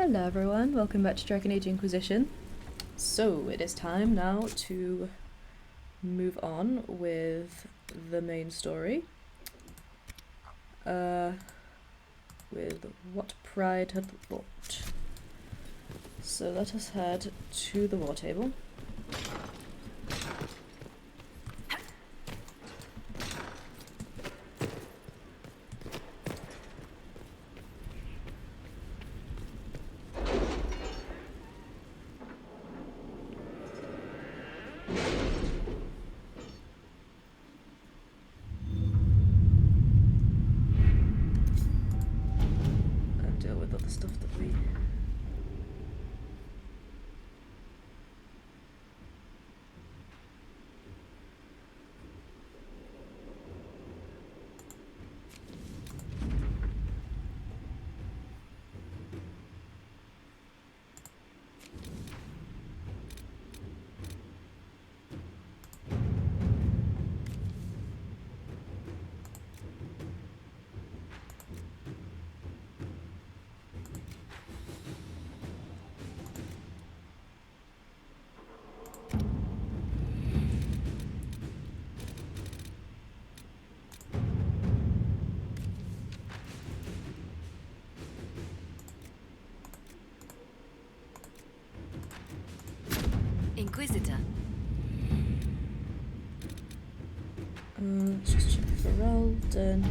Hello everyone, welcome back to Dragon Age Inquisition. So it is time now to move on with the main story. With what Pride had thought. So let us head to the war table. Stuff that we Inquisitor. let's just check for Ralden.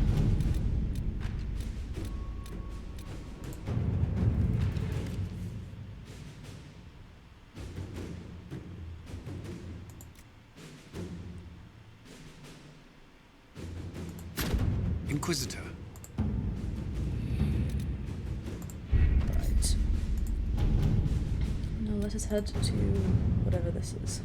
Inquisitor. Right. Now let us head to whatever this is.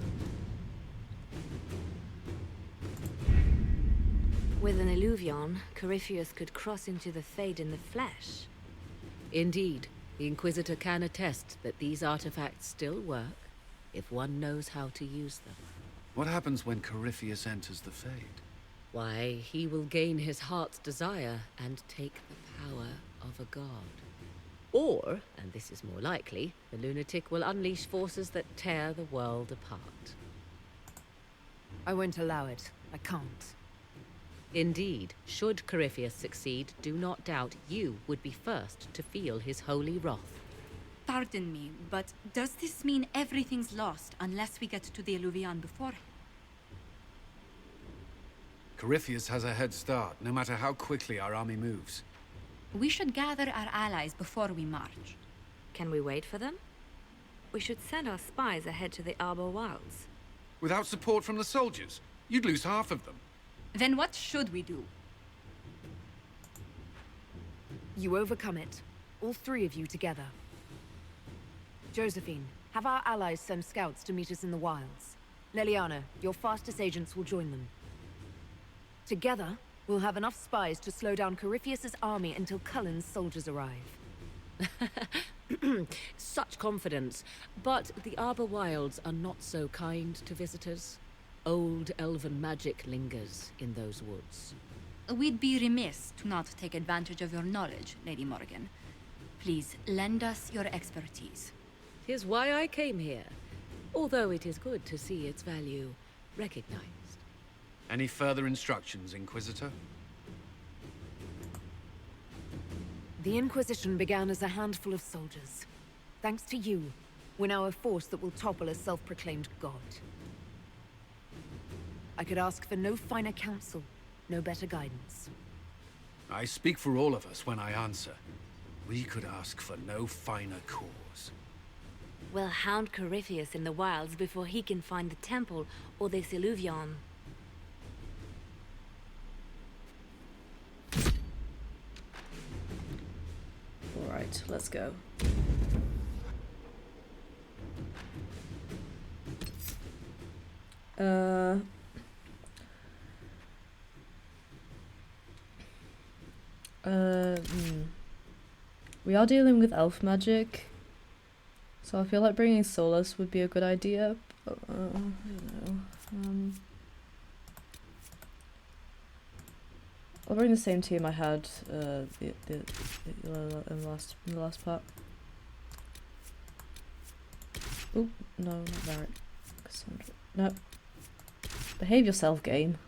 With an Illuvion, Corypheus could cross into the Fade in the flesh. Indeed, the Inquisitor can attest that these artifacts still work if one knows how to use them. What happens when Corypheus enters the Fade? Why, he will gain his heart's desire and take the power of a god. Or, and this is more likely, the lunatic will unleash forces that tear the world apart. I won't allow it. I can't. Indeed, should Corypheus succeed, do not doubt you would be first to feel his holy wrath. Pardon me, but does this mean everything's lost unless we get to the Illuvion before him? Corypheus has a head start, no matter how quickly our army moves. We should gather our allies before we march. Can we wait for them? We should send our spies ahead to the Arbor Wilds. Without support from the soldiers, you'd lose half of them. Then what should we do? You overcome it. All three of you together. Josephine, have our allies send scouts to meet us in the wilds. Leliana, your fastest agents will join them. Together, we'll have enough spies to slow down Corypheus's army until Cullen's soldiers arrive. Such confidence, but the Arbor Wilds are not so kind to visitors. Old elven magic lingers in those woods. We'd be remiss to not take advantage of your knowledge, Lady Morrigan. Please, lend us your expertise. 'Tis why I came here, although it is good to see its value recognized. Any further instructions, Inquisitor? The Inquisition began as a handful of soldiers. Thanks to you, we're now a force that will topple a self-proclaimed god. I could ask for no finer counsel, no better guidance. I speak for all of us when I answer. We could ask for no finer cause. We'll hound Corypheus in the wilds before he can find the temple or this Illuvion. Alright, let's go. We are dealing with elf magic, so I feel like bringing Solus would be a good idea, but I don't know. I'll bring the same team I had in the last part. Oh, no, not Merrick. Cassandra. No. Behave yourself, game.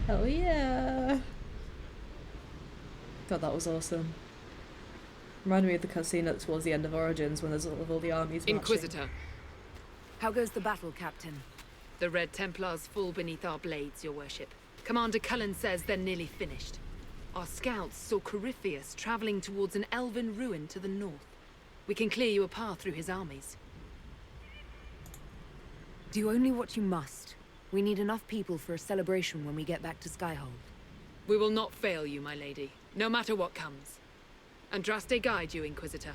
Oh yeah! God, that was awesome. Reminded me of the cutscene towards the end of Origins when there's all the armies marching. Inquisitor. How goes the battle, Captain? The Red Templars fall beneath our blades, your worship. Commander Cullen says they're nearly finished. Our scouts saw Corypheus traveling towards an elven ruin to the north. We can clear you a path through his armies. Do only what you must. We need enough people for a celebration when we get back to Skyhold. We will not fail you, my lady, no matter what comes. Andraste guide you, Inquisitor.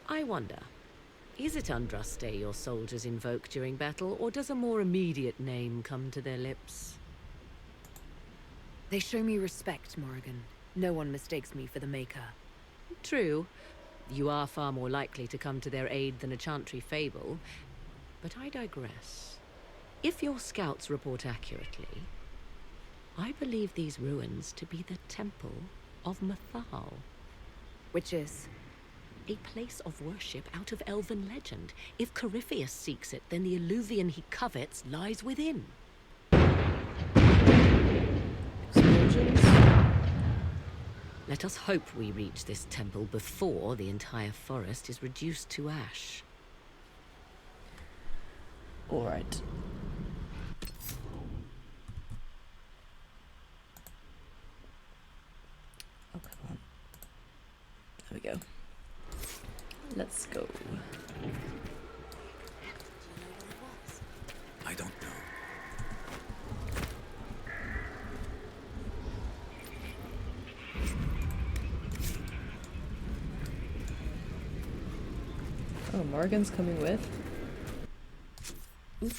I wonder, is it Andraste your soldiers invoke during battle, or does a more immediate name come to their lips? They show me respect, Morrigan. No one mistakes me for the Maker. True. You are far more likely to come to their aid than a chantry fable. But I digress. If your scouts report accurately, I believe these ruins to be the Temple of Mythal. Which is? A place of worship out of elven legend. If Corypheus seeks it, then the Illuvian he covets lies within. Explosions. Let us hope we reach this temple before the entire forest is reduced to ash. Alright. Oh, come on. There we go. Let's go. I don't know. Oh, Morrigan's coming with. Oop.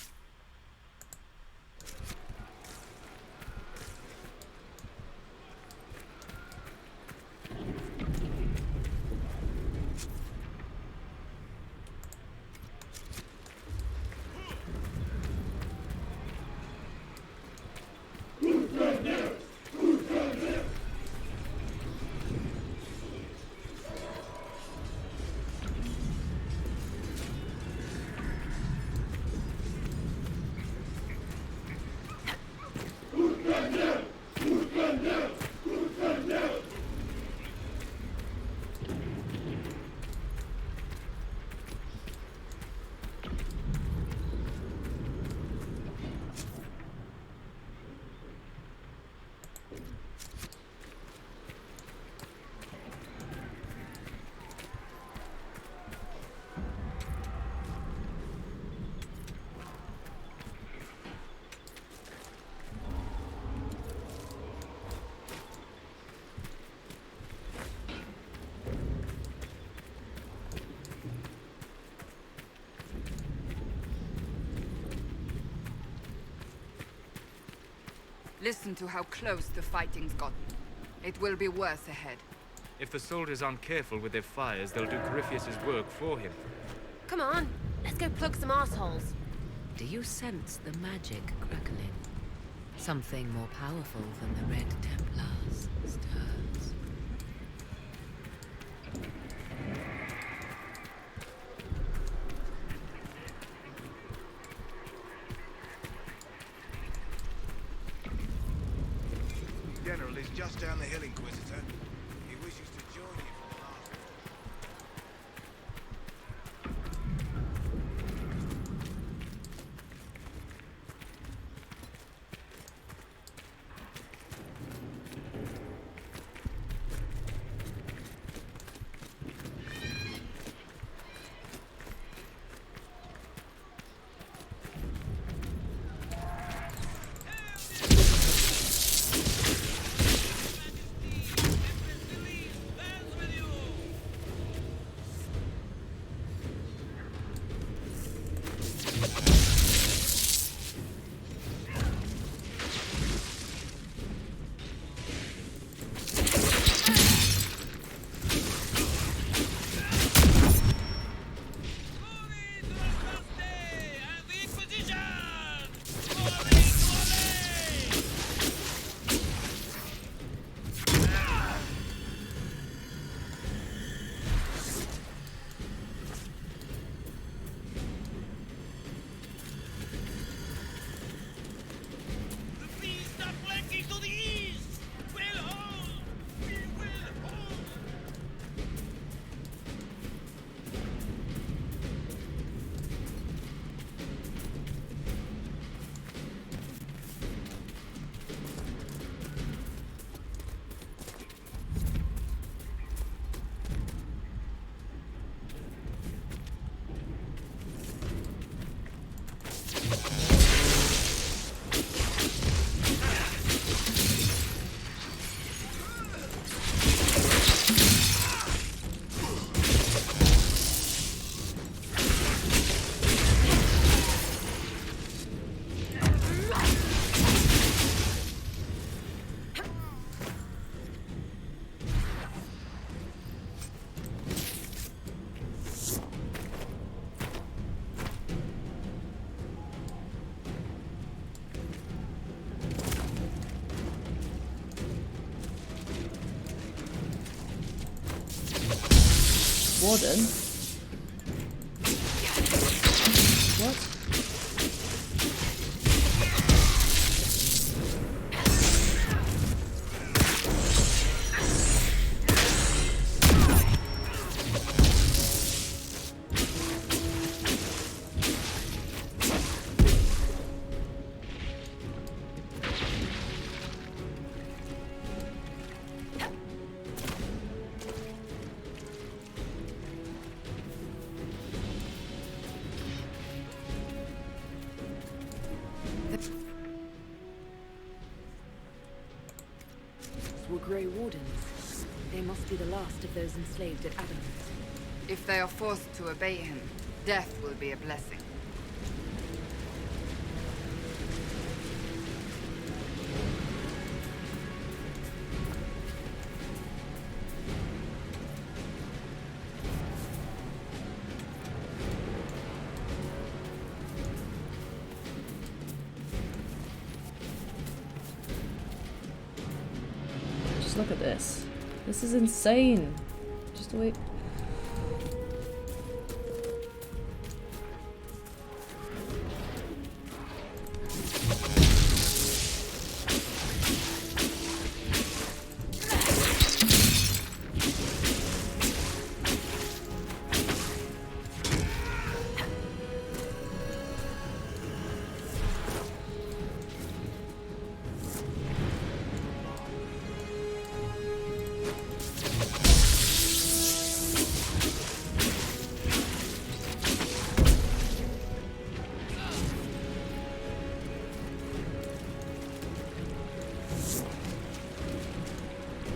Listen to how close the fighting's gotten. It will be worse ahead. If the soldiers aren't careful with their fires, they'll do Corypheus's work for him. Come on, let's go plug some assholes. Do you sense the magic crackling? Something more powerful than the Red Templars stirs. General is just down the hill, Inquisitor. He wishes to join you for the last... Warden? What? Were Grey Wardens. They must be the last of those enslaved at Adamant. If they are forced to obey him, death will be a blessing. Look at this. This is insane. Just wait.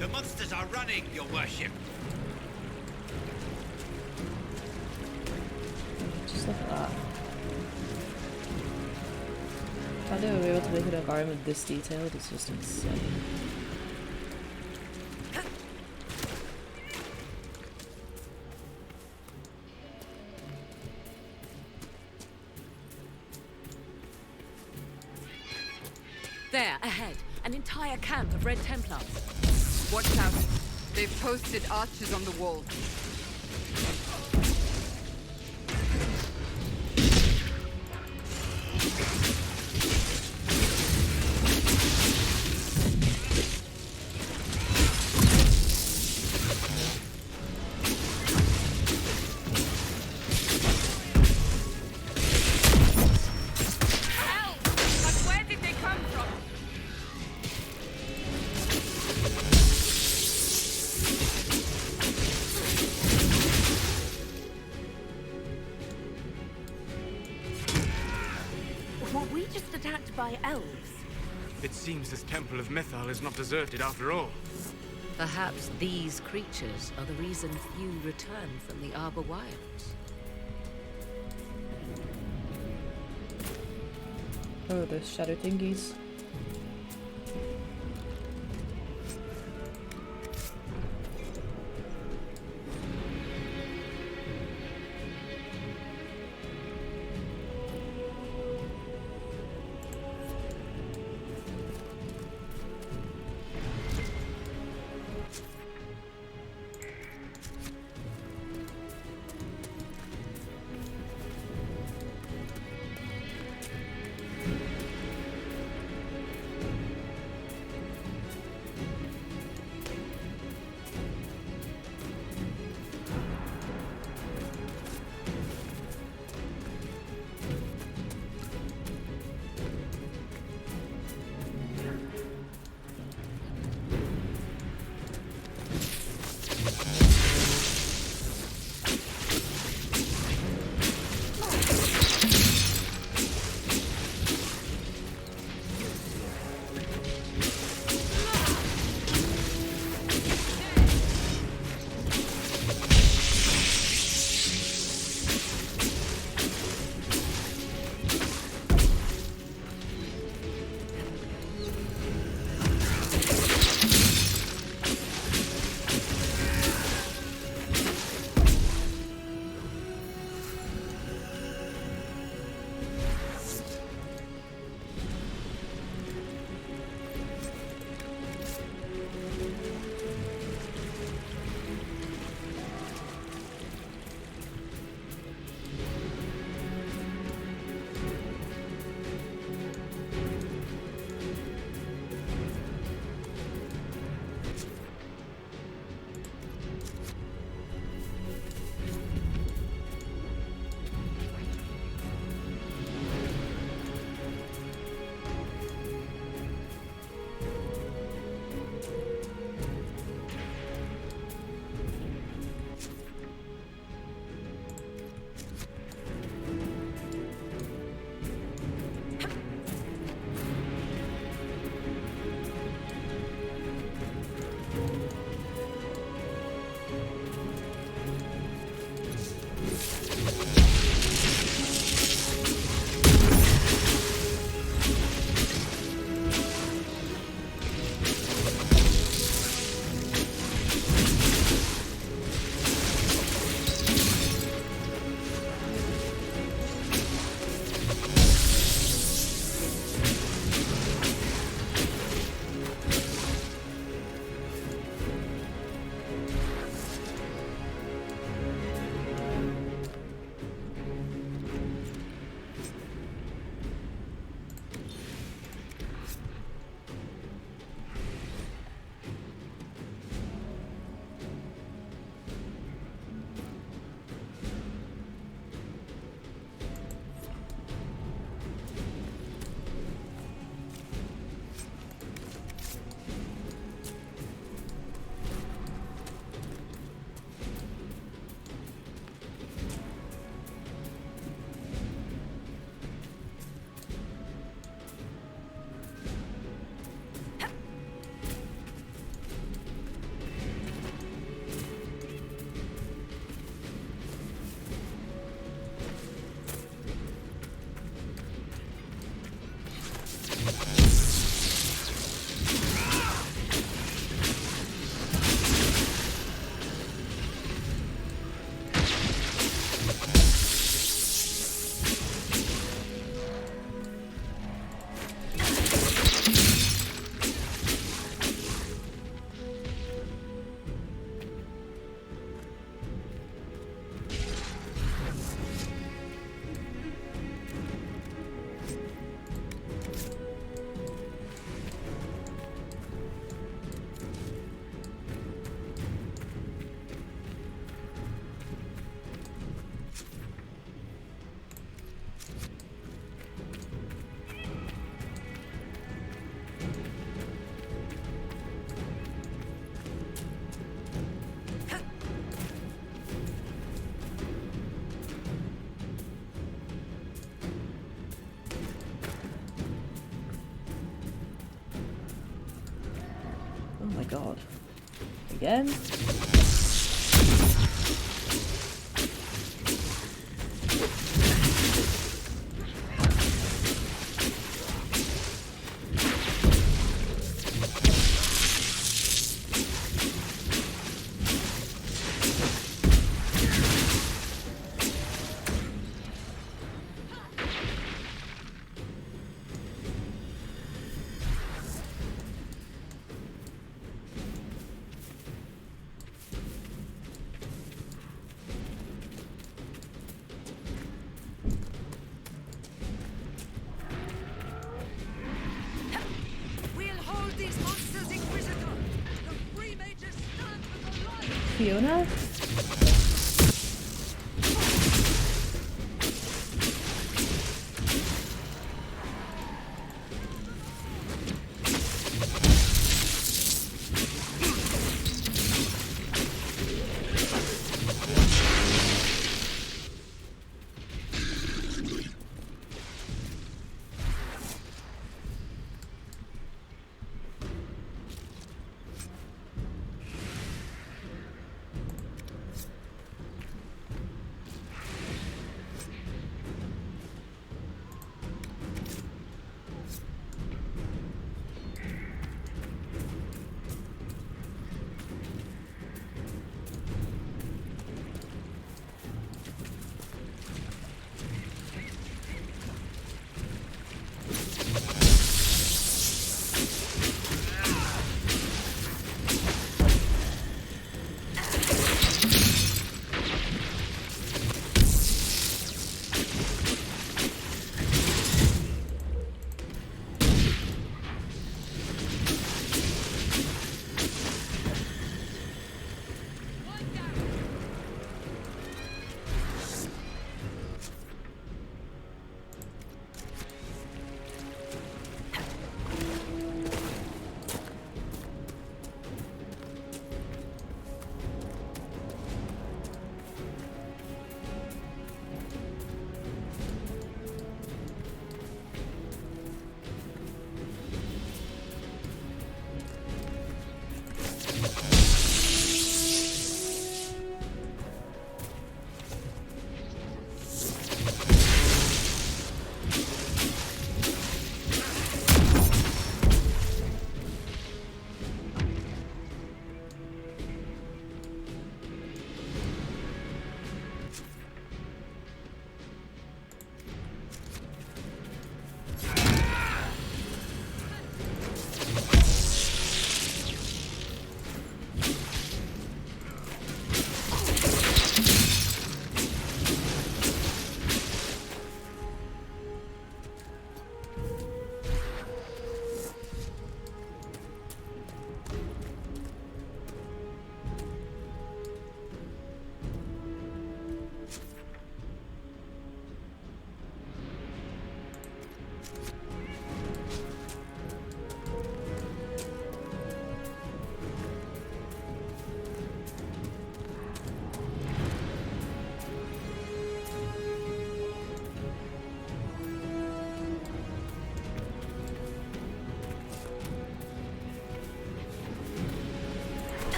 The monsters are running, your worship. Just look at that. fact that we were able to make an environment this detailed is just insane. There, ahead. An entire camp of Red Templars. Watch out. They've posted archers on the wall. By elves. It seems this temple of Mythal is not deserted after all. Perhaps these creatures are the reason few return from the Arbor Wilds. Oh, the shadow thingies. god. Again. Fiona?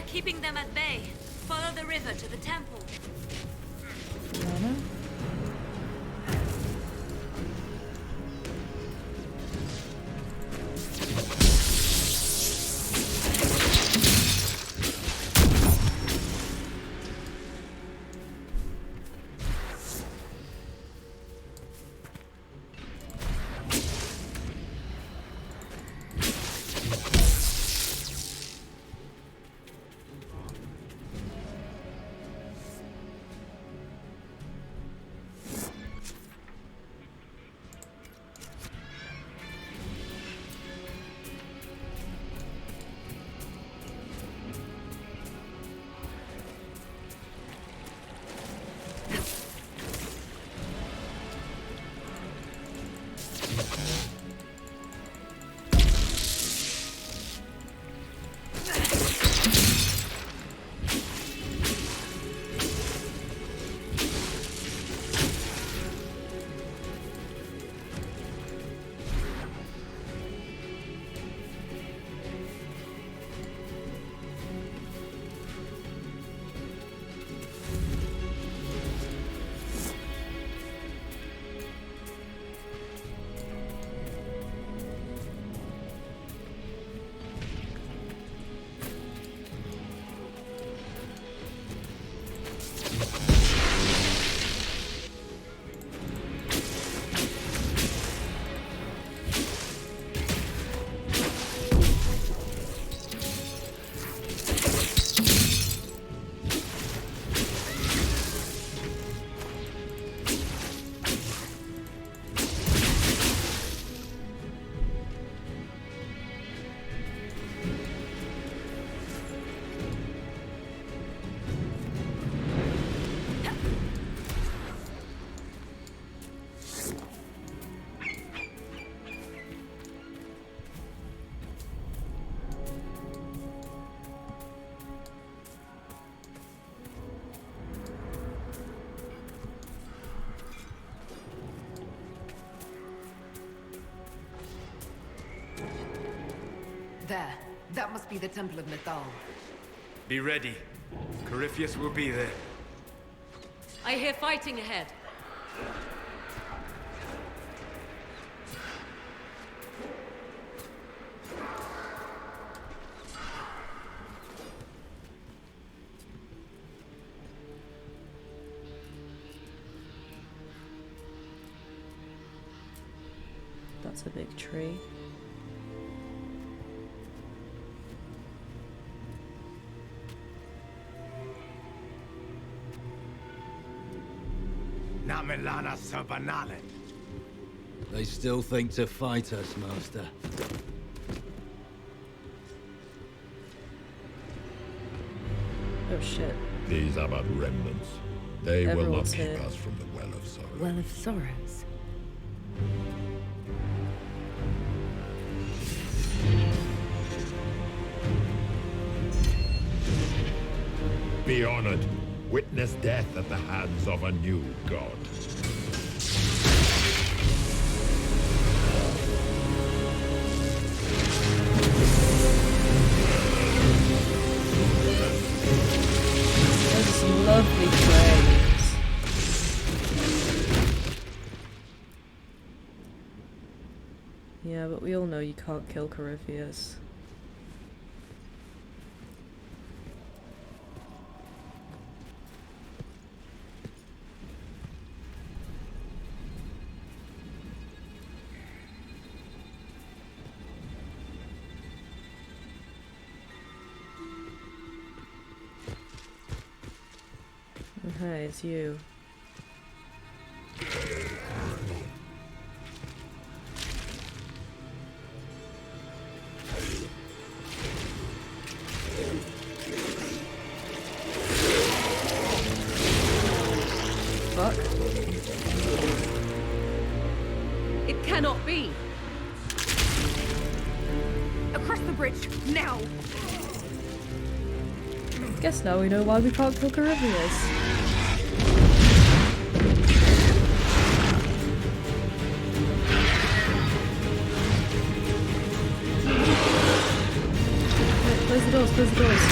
Keeping them at bay. Follow the river to the temple. Lana? There. That must be the Temple of Mythal. Be ready. Corypheus will be there. I hear fighting ahead. That's a big tree. Namelana Sabanale. They still think to fight us, Master. Oh shit. These are but remnants. They will not Everyone's keep here. us from the Well of Sorrow. Well of Sorrows. Be honored. Witness death at the hands of a new god. Those are some lovely frames. Yeah, but we all know you can't kill Corypheus. Okay, it's you. Fuck. It cannot be! Across the bridge, now! Guess now we know why we can't kill Corypheus. Wait, close the doors, close the doors.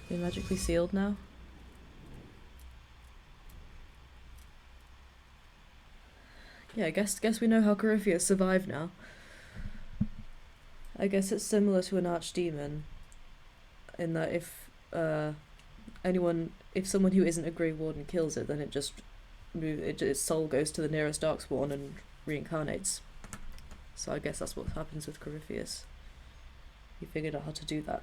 They're magically sealed now. Yeah, I guess we know how Corypheus survived now. I guess it's similar to an archdemon in that if someone who isn't a Grey Warden kills it, then its soul goes to the nearest Darkspawn and reincarnates. So I guess that's what happens with Corypheus. He figured out how to do that.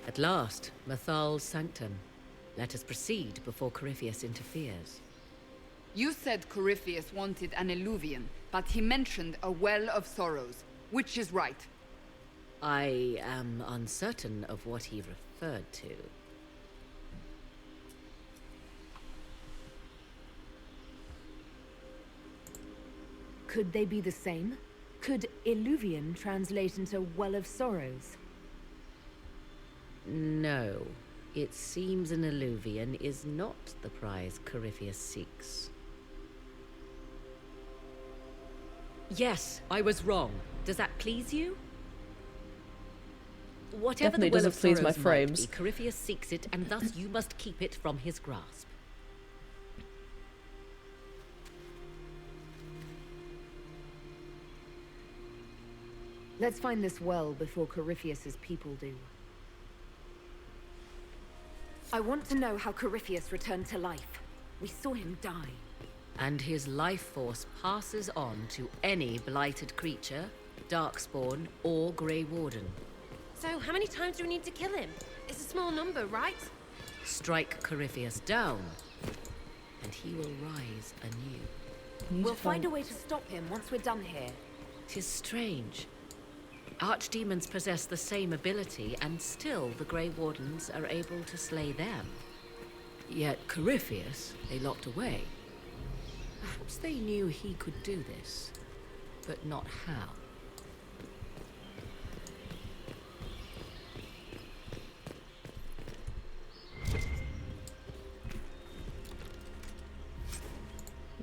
At last, Mythal's sanctum. Let us proceed before Corypheus interferes. You said Corypheus wanted an eluvian, but he mentioned a Well of Sorrows. Which is right? I am uncertain of what he referred to. Could they be the same? Could Illuvian translate into Well of Sorrows? No. It seems an eluvian is not the prize Corypheus seeks. Yes, I was wrong. Does that please you? Whatever Definitely the Well doesn't of please Sorrows my might frames. be, Corypheus seeks it, and thus you must keep it from his grasp. Let's find this well before Corypheus's people do. I want to know how Corypheus returned to life. We saw him die. And his life force passes on to any blighted creature, Darkspawn, or Grey Warden. So, how many times do we need to kill him? It's a small number, right? Strike Corypheus down, and he will rise anew. We'll find a way to stop him once we're done here. 'Tis strange. Archdemons possess the same ability, and still the Grey Wardens are able to slay them. Yet Corypheus they locked away. Perhaps they knew he could do this, but not how.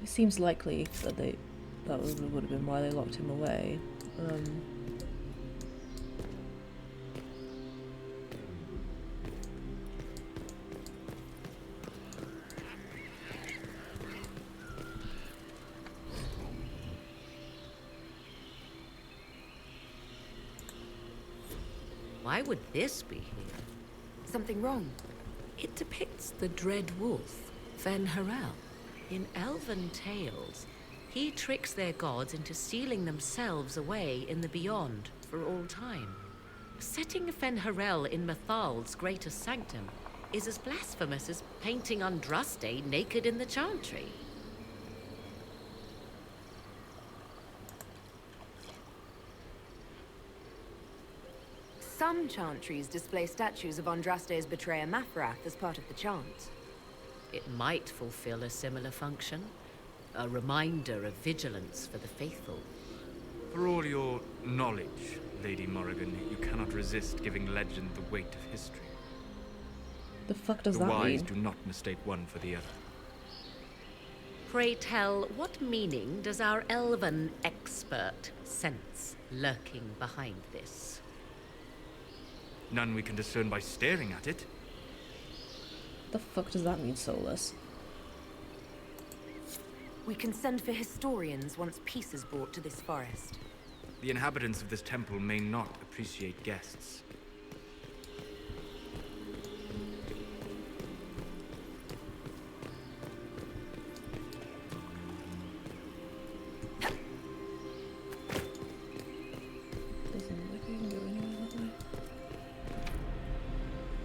It seems likely that that would have been why they locked him away. Why would this be here? Something wrong? It depicts the Dread Wolf, Fen-Harel. In elven tales, he tricks their gods into sealing themselves away in the beyond for all time. Setting Fen-Harel in Mythal's greatest sanctum is as blasphemous as painting Andraste naked in the chantry. Some chantries display statues of Andraste's betrayer Mafrath as part of the chant. It might fulfill a similar function, a reminder of vigilance for the faithful. For all your knowledge, Lady Morrigan, you cannot resist giving legend the weight of history. The fuck does the that wise mean? do not mistake one for the other. Pray tell, what meaning does our elven expert sense lurking behind this? None we can discern by staring at it. The fuck does that mean, Soulless? We can send for historians once peace is brought to this forest. The inhabitants of this temple may not appreciate guests.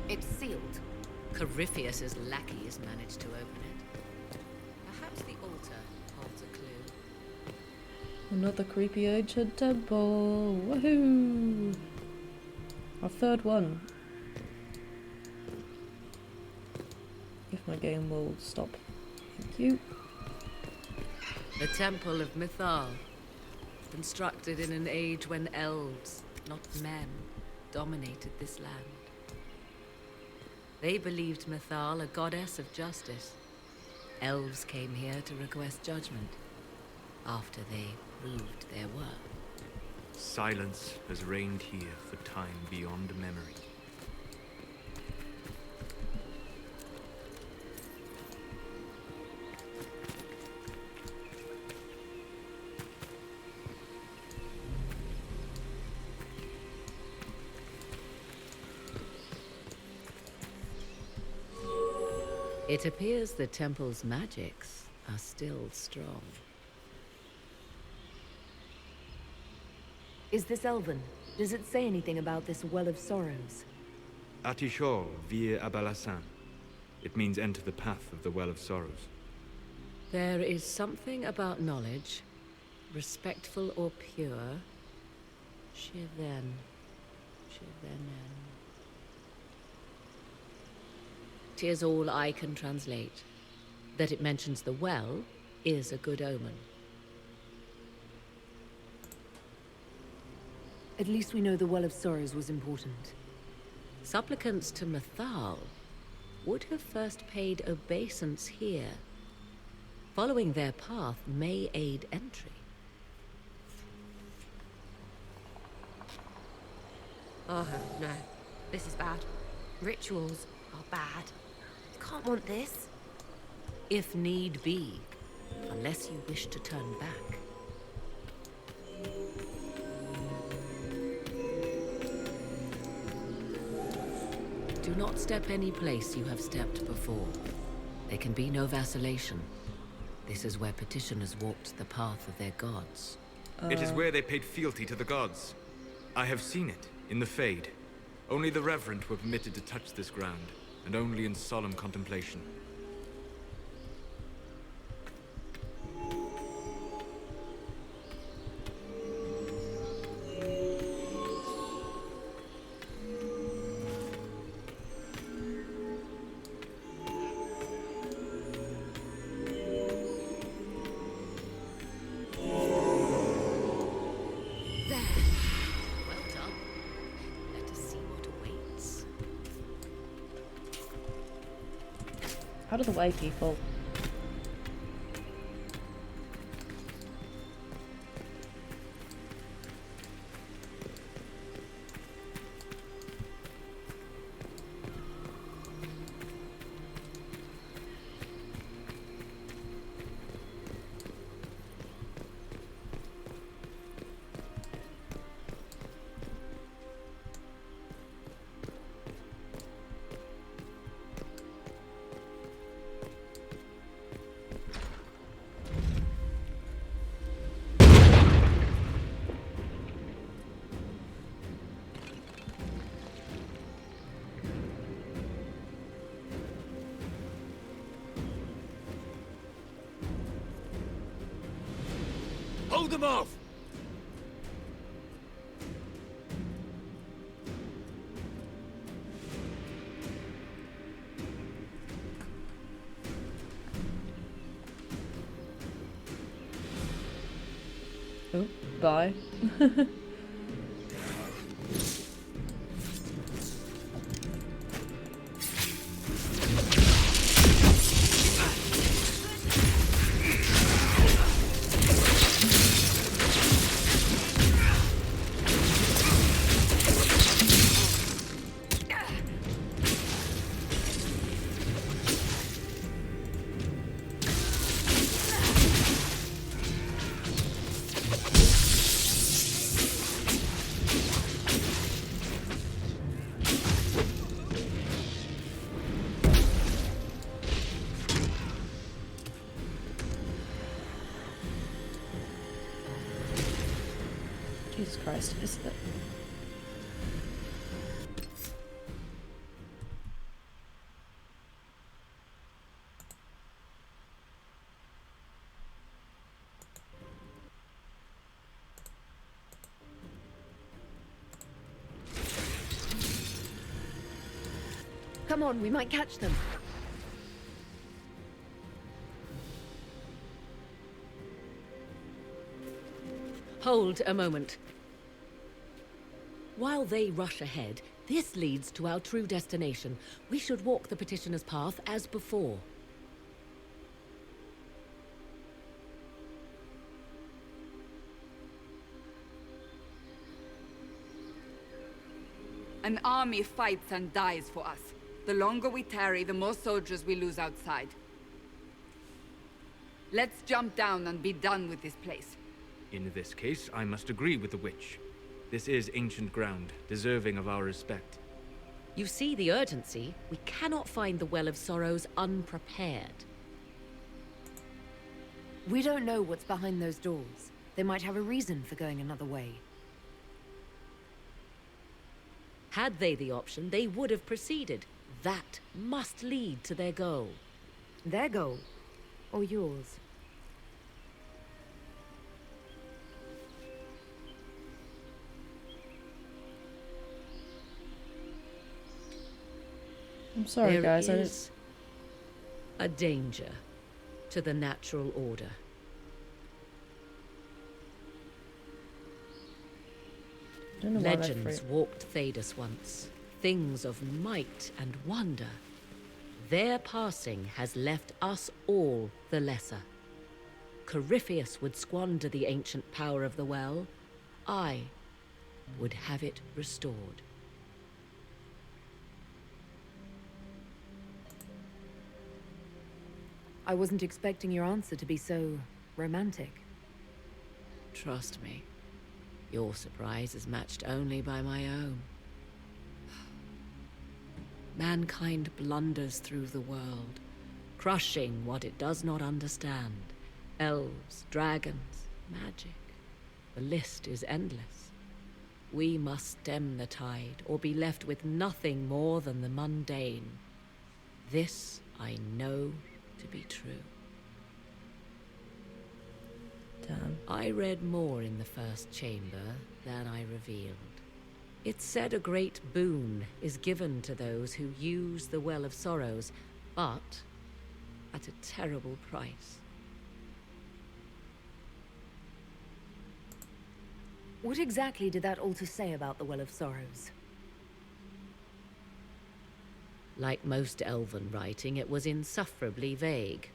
It's sealed. Corypheus's lackeys managed to open it. Perhaps the altar holds a clue. Another creepy ancient temple. Woohoo! Our third one. If my game will stop. Thank you. The Temple of Mythal, constructed in an age when elves, not men, dominated this land. They believed Mythal a goddess of justice. Elves came here to request judgment after they proved their worth. Silence has reigned here for time beyond memory. It appears the temple's magics are still strong. Is this Elven? Does it say anything about this Well of Sorrows? Atishor vir Abalassan. It means enter the path of the Well of Sorrows. There is something about knowledge, respectful or pure. Shivenen. 'Tis all I can translate. That it mentions the well is a good omen. At least we know the Well of Sorrows was important. Supplicants to Mythal would have first paid obeisance here. Following their path may aid entry. Oh, no. This is bad. Rituals are bad. You can't want this. If need be, unless you wish to turn back. Do not step any place you have stepped before. There can be no vacillation. This is where petitioners walked the path of their gods. It is where they paid fealty to the gods. I have seen it, in the Fade. Only the reverent were permitted to touch this ground, and only in solemn contemplation. Out of the way, people. Hold them off! Oh, bye. Jesus Christ, is that... Come on, we might catch them. Hold a moment. While they rush ahead, this leads to our true destination. We should walk the petitioner's path as before. An army fights and dies for us. The longer we tarry, the more soldiers we lose outside. Let's jump down and be done with this place. In this case, I must agree with the witch. This is ancient ground, deserving of our respect. You see the urgency? We cannot find the Well of Sorrows unprepared. We don't know what's behind those doors. They might have a reason for going another way. Had they the option, they would have proceeded. That must lead to their goal. Their goal? Or yours? I'm sorry, guys. There is a danger to the natural order. I don't know why I'm Legends afraid. walked Thedas once, things of might and wonder. Their passing has left us all the lesser. Corypheus would squander the ancient power of the well. I would have it restored. I wasn't expecting your answer to be so romantic. Trust me, your surprise is matched only by my own. Mankind blunders through the world, crushing what it does not understand. Elves, dragons, magic. The list is endless. We must stem the tide, or be left with nothing more than the mundane. This I know to be true. Damn. I read more in the first chamber than I revealed. It said a great boon is given to those who use the Well of Sorrows, but at a terrible price. What exactly did that altar say about the Well of Sorrows? Like most elven writing, it was insufferably vague.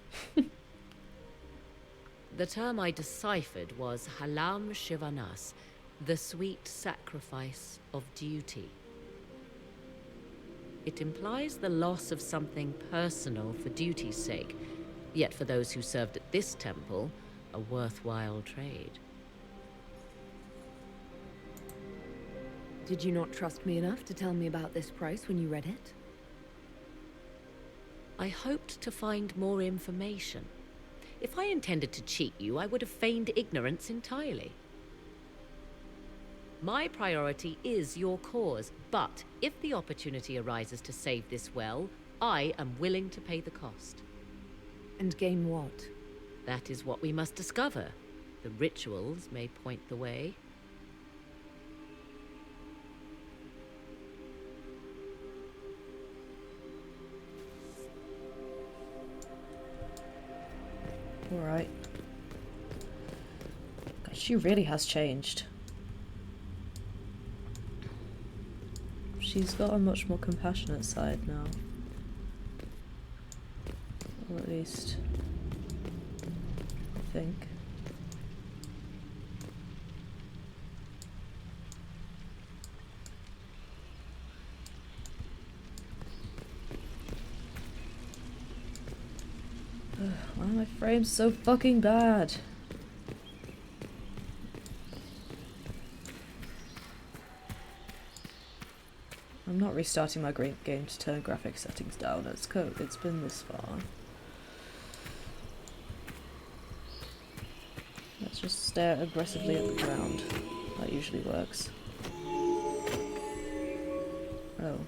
The term I deciphered was Halam Shivanas, the sweet sacrifice of duty. It implies the loss of something personal for duty's sake, yet for those who served at this temple, a worthwhile trade. Did you not trust me enough to tell me about this price when you read it? I hoped to find more information. If I intended to cheat you, I would have feigned ignorance entirely. My priority is your cause, but if the opportunity arises to save this well, I am willing to pay the cost. And gain what? That is what we must discover. The rituals may point the way. Alright. God, she really has changed. She's got a much more compassionate side now. Or at least, I think. Why are my frames so fucking bad? I'm not restarting my game to turn graphic settings down. It's been this far. Let's just stare aggressively at the ground. That usually works. Oh.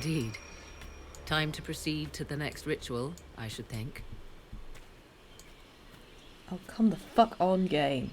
indeed. Time to proceed to the next ritual, I should think. Oh, come the fuck on, game.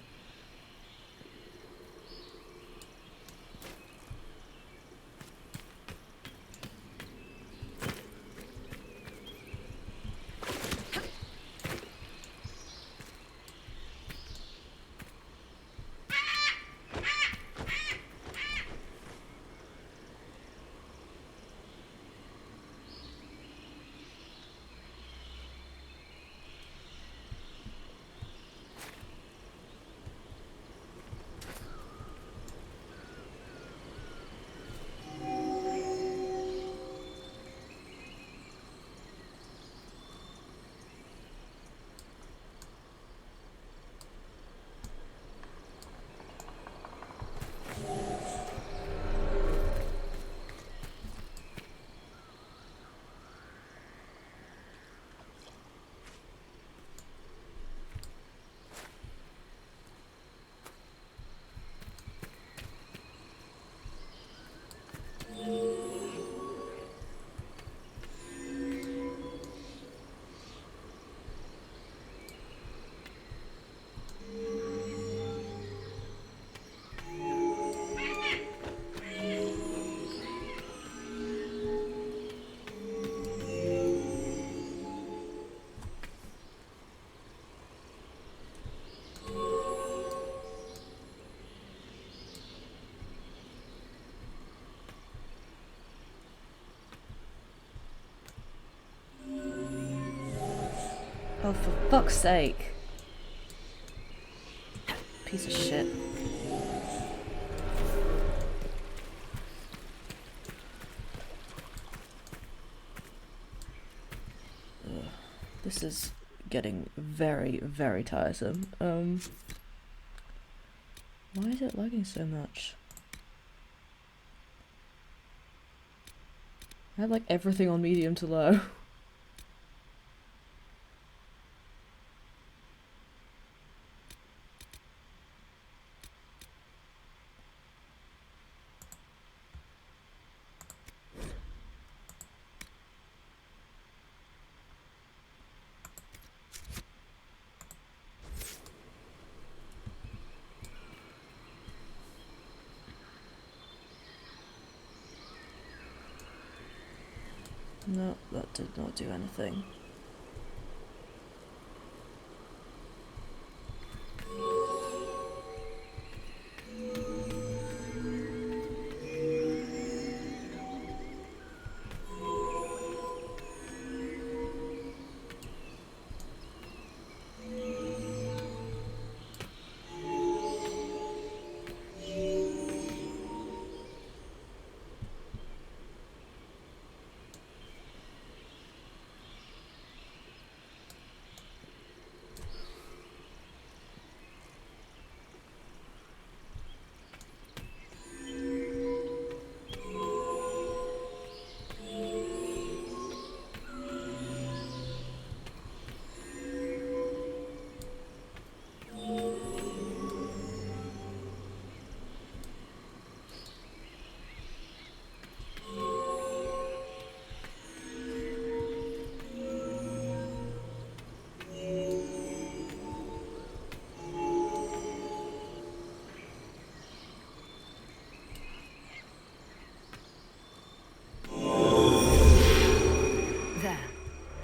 Oh, for fuck's sake. Piece of shit. Ugh. This is getting very, very tiresome. Why is it lagging so much? I have like everything on medium to low. No, that did not do anything.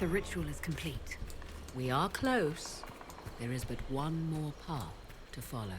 The ritual is complete. We are close. There is but one more path to follow.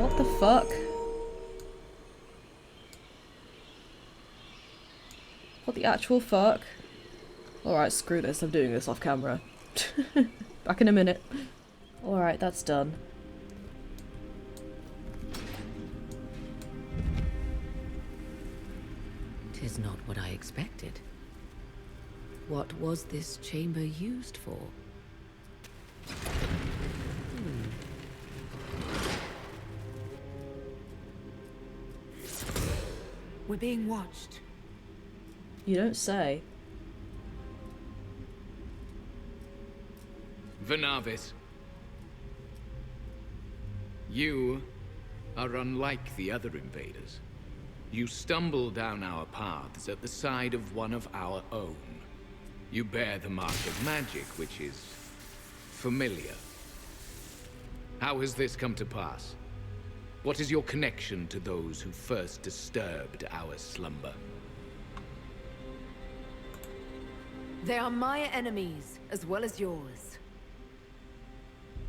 What the fuck? What the actual fuck? Alright, screw this, I'm doing this off camera. Back in a minute. Alright, that's done. Tis not what I expected. What was this chamber used for? We're being watched. You don't say. Venavis. You are unlike the other invaders. You stumble down our paths at the side of one of our own. You bear the mark of magic, which is familiar. How has this come to pass? What is your connection to those who first disturbed our slumber? They are my enemies, as well as yours.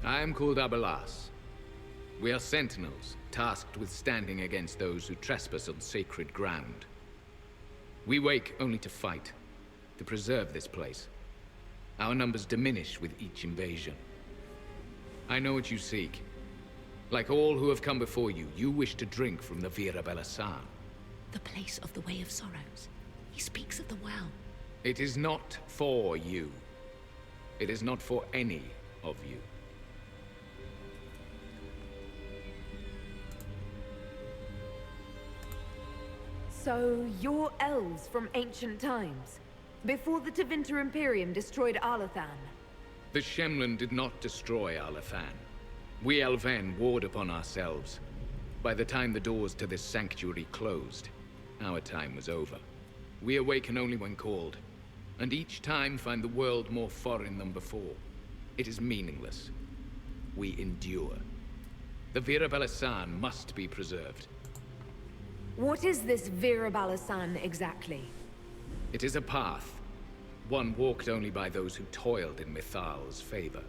I am called Abelas. We are sentinels, tasked with standing against those who trespass on sacred ground. We wake only to fight, to preserve this place. Our numbers diminish with each invasion. I know what you seek. Like all who have come before you, you wish to drink from the Vira Belasan. The place of the Way of Sorrows. He speaks of the well. It is not for you. It is not for any of you. So, you're elves from ancient times, before the Tevinter Imperium destroyed Arlathan. The Shemlin did not destroy Arlathan. We Elven warred upon ourselves. By the time the doors to this sanctuary closed, our time was over. We awaken only when called, and each time find the world more foreign than before. It is meaningless. We endure. The Vira Belasan must be preserved. What is this Vira Belasan exactly? It is a path, one walked only by those who toiled in Mythal's favor.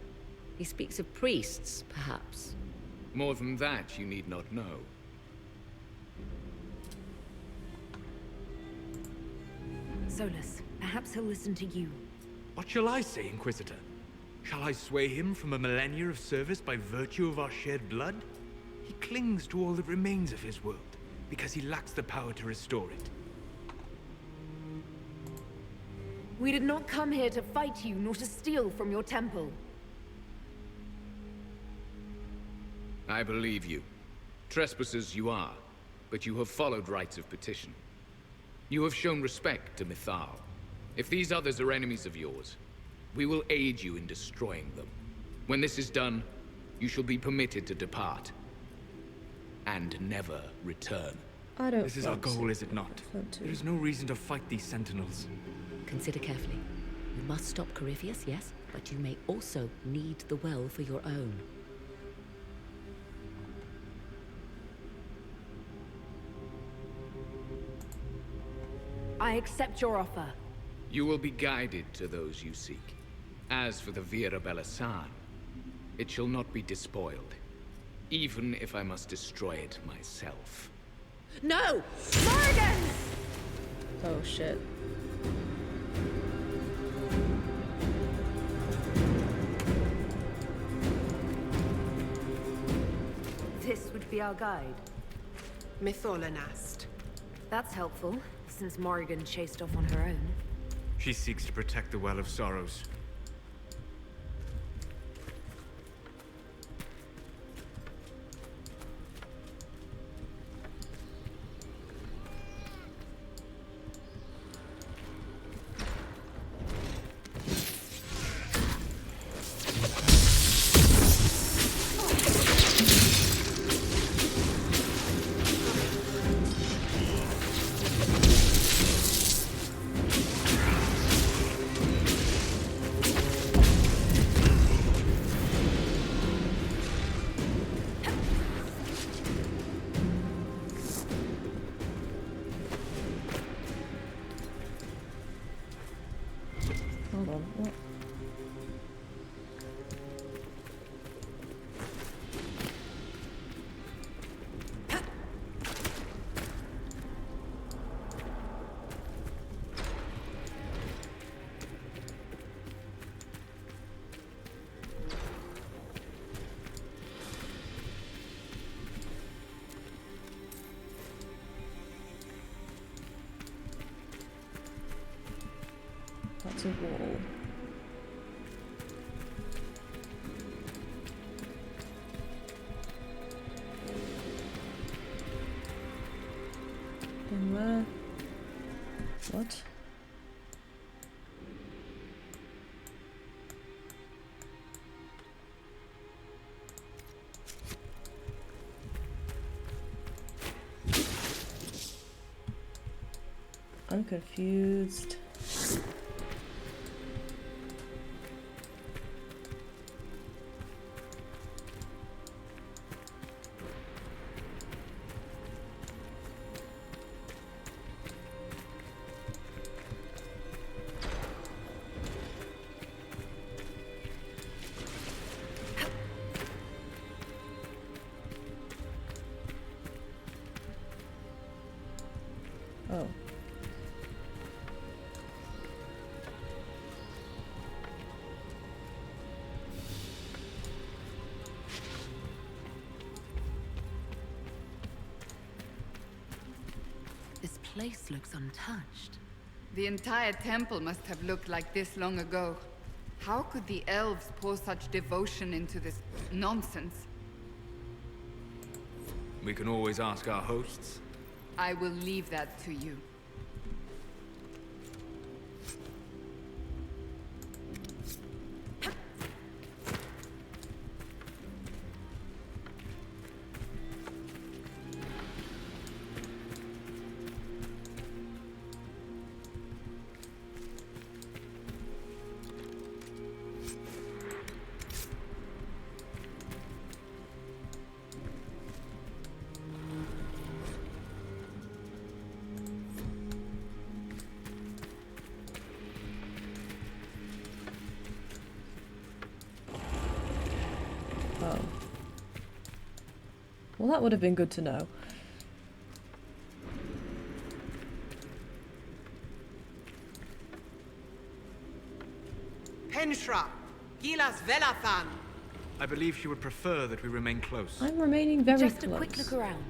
He speaks of priests, perhaps. More than that, you need not know. Solus, perhaps he'll listen to you. What shall I say, Inquisitor? Shall I sway him from a millennia of service by virtue of our shared blood? He clings to all that remains of his world, because he lacks the power to restore it. We did not come here to fight you, nor to steal from your temple. I believe you. Trespassers you are, but you have followed rites of petition. You have shown respect to Mythal. If these others are enemies of yours, we will aid you in destroying them. When this is done, you shall be permitted to depart. And never return. This is our goal, is it not? There is no reason to fight these sentinels. Consider carefully. You must stop Corypheus, yes, but you may also need the well for your own. I accept your offer. You will be guided to those you seek. As for the Vira Belasan, it shall not be despoiled, even if I must destroy it myself. No! Morrigan! Oh shit. This would be our guide. Mythal asked. That's helpful, since Morrigan chased off on her own. She seeks to protect the Well of Sorrows. a wall. Then where? What? I'm confused. Oh. This place looks untouched. The entire temple must have looked like this long ago. How could the elves pour such devotion into this nonsense? We can always ask our hosts. I will leave that to you. Oh. Well, that would have been good to know. Penshra, Gilas Velathan. I believe she would prefer that we remain close. I'm remaining very close. Just a quick look around.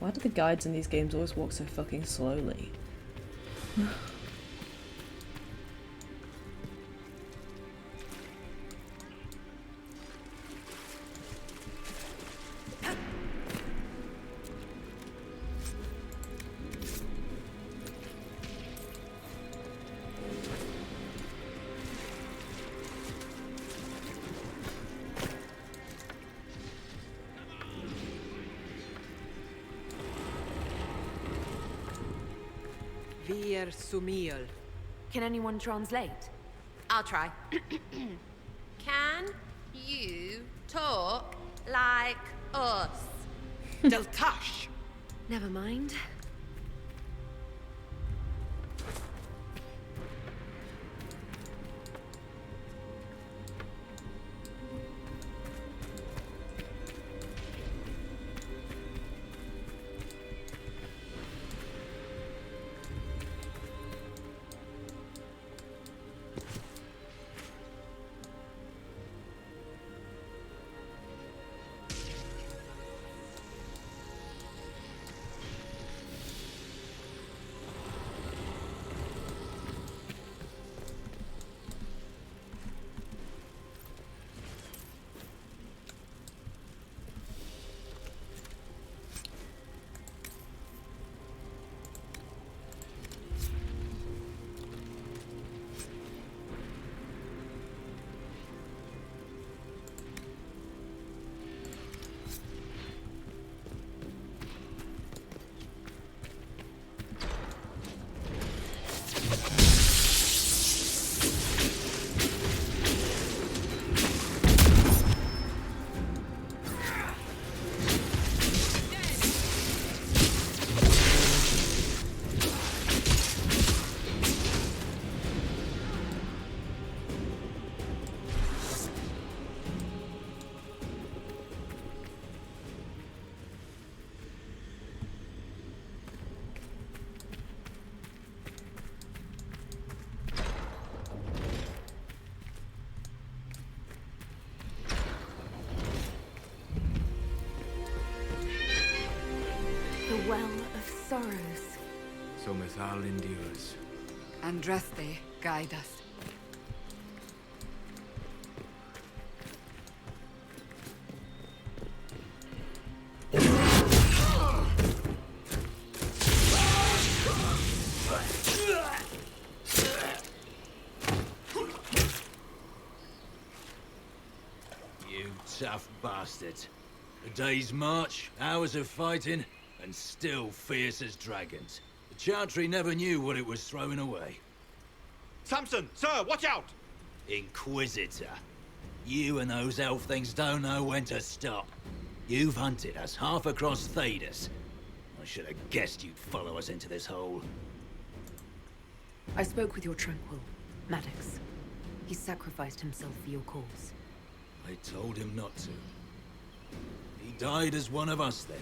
Why do the guides in these games always walk so fucking slowly? Vir Sumiel. Can anyone translate? I'll try. Can you talk like us? Deltash. Never mind. well of sorrows. So Mythal endures. Andraste, guide us. You tough bastards. A day's march, hours of fighting, and still fierce as dragons. The Chantry never knew what it was throwing away. Samson, sir, watch out! Inquisitor. You and those elf things don't know when to stop. You've hunted us half across Thedas. I should have guessed you'd follow us into this hole. I spoke with your Tranquil, Maddox. He sacrificed himself for your cause. I told him not to. He died as one of us then.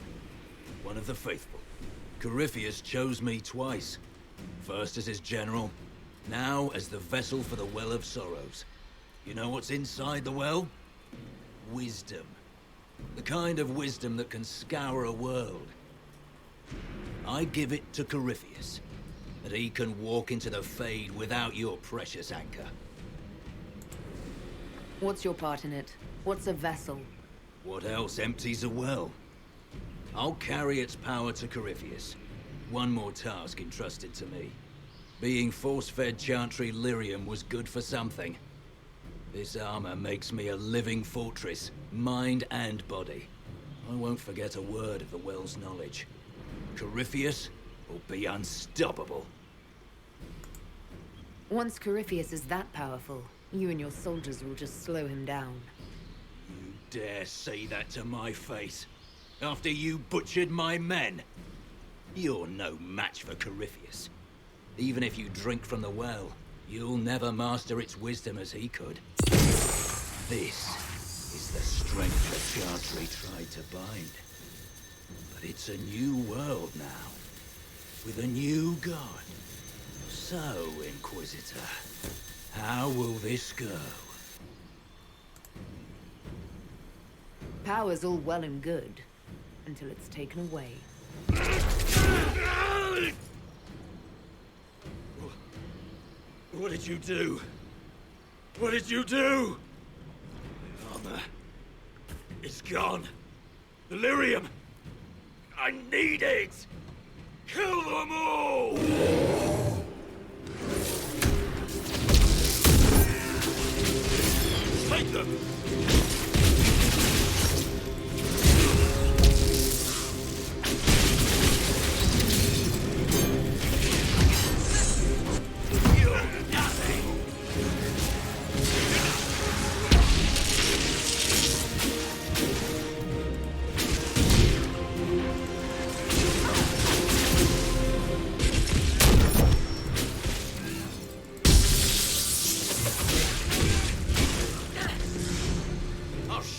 One of the faithful. Corypheus chose me twice. First as his general, now as the vessel for the Well of Sorrows. You know what's inside the well? Wisdom. The kind of wisdom that can scour a world. I give it to Corypheus, that he can walk into the Fade without your precious anchor. What's your part in it? What's a vessel? What else empties a well? I'll carry its power to Corypheus. One more task entrusted to me. Being force-fed Chantry lyrium was good for something. This armor makes me a living fortress, mind and body. I won't forget a word of the well's knowledge. Corypheus will be unstoppable. Once Corypheus is that powerful, you and your soldiers will just slow him down. You dare say that to my face? After you butchered my men? You're no match for Corypheus. Even if you drink from the well, you'll never master its wisdom as he could. This is the strength the Chantry tried to bind. But it's a new world now, with a new god. So, Inquisitor, how will this go? Power's all well and good, until it's taken away. What did you do? What did you do? My armor. It's gone. The lyrium. I need it! Kill them all! Take them!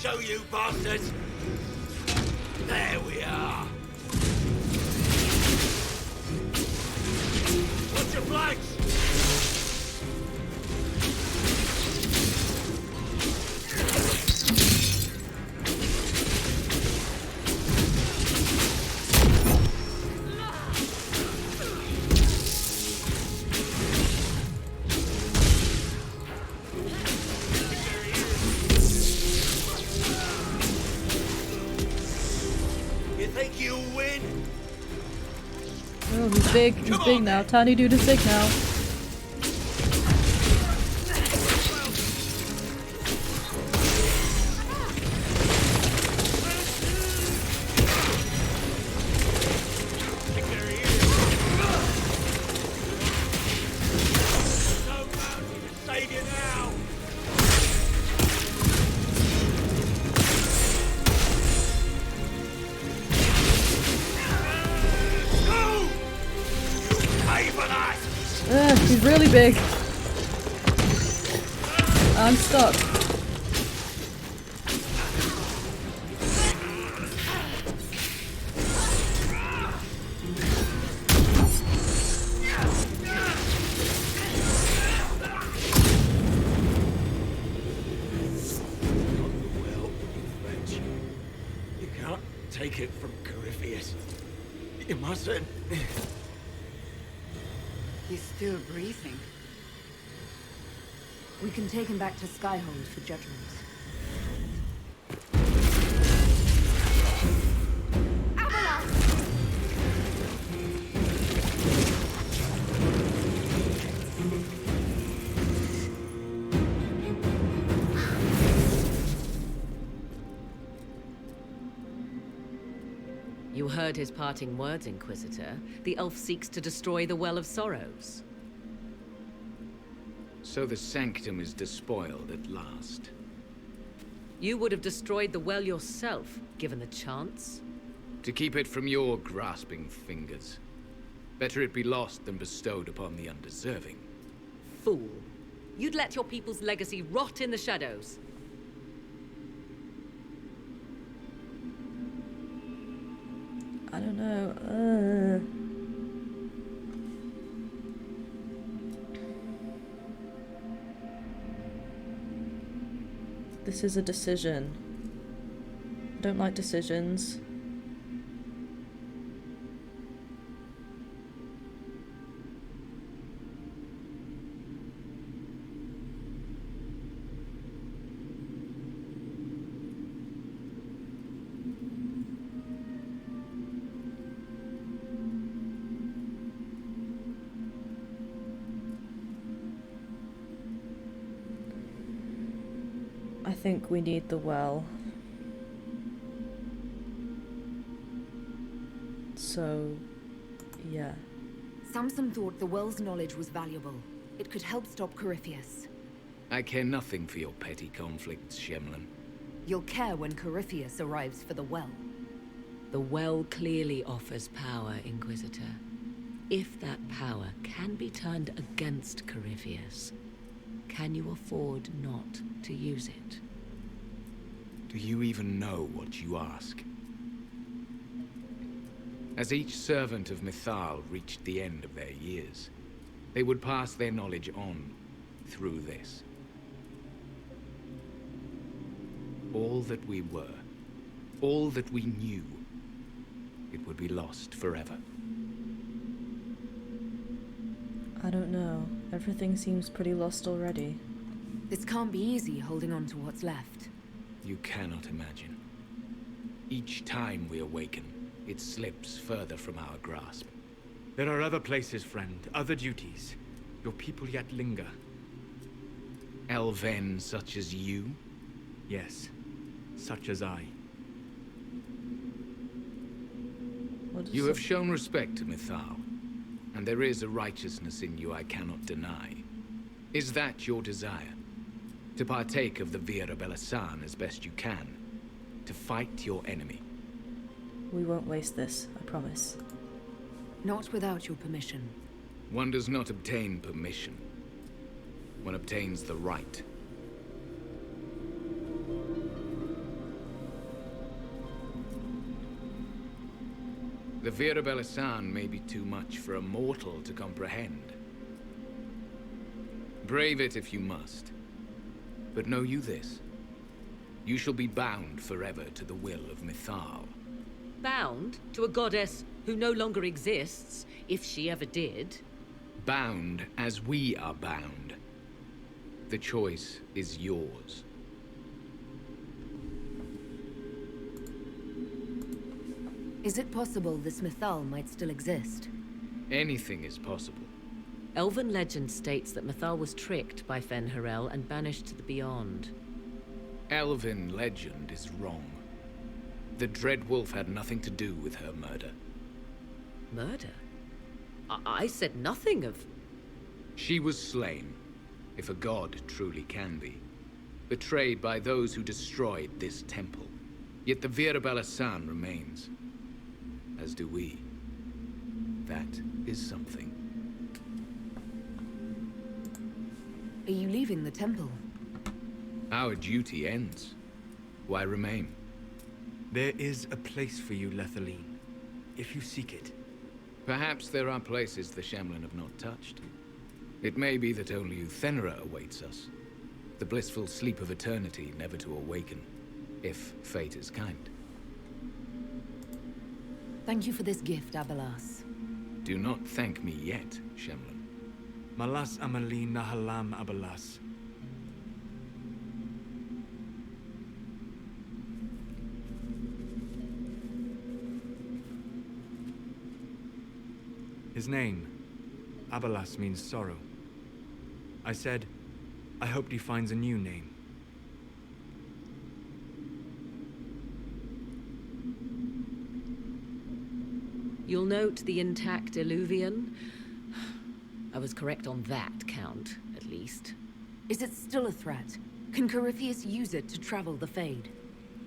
Show you bastards! There we are! Watch your flanks! Oh, he's big. He's big now. Tiny dude is big now. He's really big. I'm stuck. You can't take it from Corypheus. You mustn't. He's still breathing. We can take him back to Skyhold for judgment. You heard his parting words, Inquisitor. The elf seeks to destroy the Well of Sorrows. So the Sanctum is despoiled at last. You would have destroyed the well yourself, given the chance. To keep it from your grasping fingers. Better it be lost than bestowed upon the undeserving. Fool. You'd let your people's legacy rot in the shadows. I don't know. This is a decision. I don't like decisions. I think we need the well. So, yeah. Samson thought the well's knowledge was valuable. It could help stop Corypheus. I care nothing for your petty conflicts, Shemlin. You'll care when Corypheus arrives for the well. The well clearly offers power, Inquisitor. If that power can be turned against Corypheus, can you afford not to use it? Do you even know what you ask? As each servant of Mythal reached the end of their years, they would pass their knowledge on through this. All that we were, all that we knew, it would be lost forever. I don't know. Everything seems pretty lost already. This can't be easy holding on to what's left. You cannot imagine. Each time we awaken, it slips further from our grasp. There are other places, friend, other duties. Your people yet linger. Elven such as you? Yes, such as I. You have shown respect to Mythal, and there is a righteousness in you I cannot deny. Is that your desire? To partake of the Vira Belasan as best you can? To fight your enemy? We won't waste this, I promise. Not without your permission. One does not obtain permission. One obtains the right. The Vira Belasan may be too much for a mortal to comprehend. Brave it if you must. But know you this. You shall be bound forever to the will of Mythal. Bound to a goddess who no longer exists, if she ever did. Bound as we are bound. The choice is yours. Is it possible this Mythal might still exist? Anything is possible. Elven legend states that Mythal was tricked by Fen-Harel and banished to the Beyond. Elven legend is wrong. The Dreadwolf had nothing to do with her murder. Murder? I said nothing of... She was slain, if a god truly can be. Betrayed by those who destroyed this temple. Yet the Vira Belasan remains. As do we. That is something. Are you leaving the temple? Our duty ends. Why remain? There is a place for you, Lethaline, if you seek it. Perhaps there are places the Shemlin have not touched. It may be that only Uthenra awaits us. The blissful sleep of eternity, never to awaken, if fate is kind. Thank you for this gift, Abelas. Do not thank me yet, Shemlin. Malas Amali Nahalam Abelas. His name, Abelas, means sorrow. I said, I hoped he finds a new name. You'll note the intact Illuvian. I was correct on that count, at least. Is it still a threat? Can Corypheus use it to travel the Fade?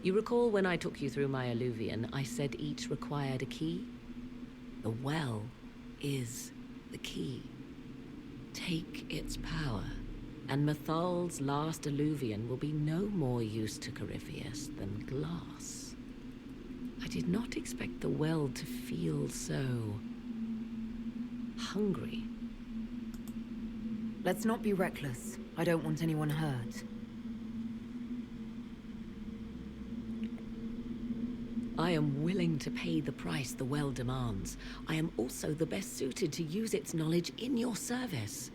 You recall when I took you through my Illuvian, I said each required a key? The well is the key. Take its power, and Mythal's last Illuvian will be no more use to Corypheus than glass. I did not expect the well to feel so hungry. Let's not be reckless. I don't want anyone hurt. I am willing to pay the price the well demands. I am also the best suited to use its knowledge in your service.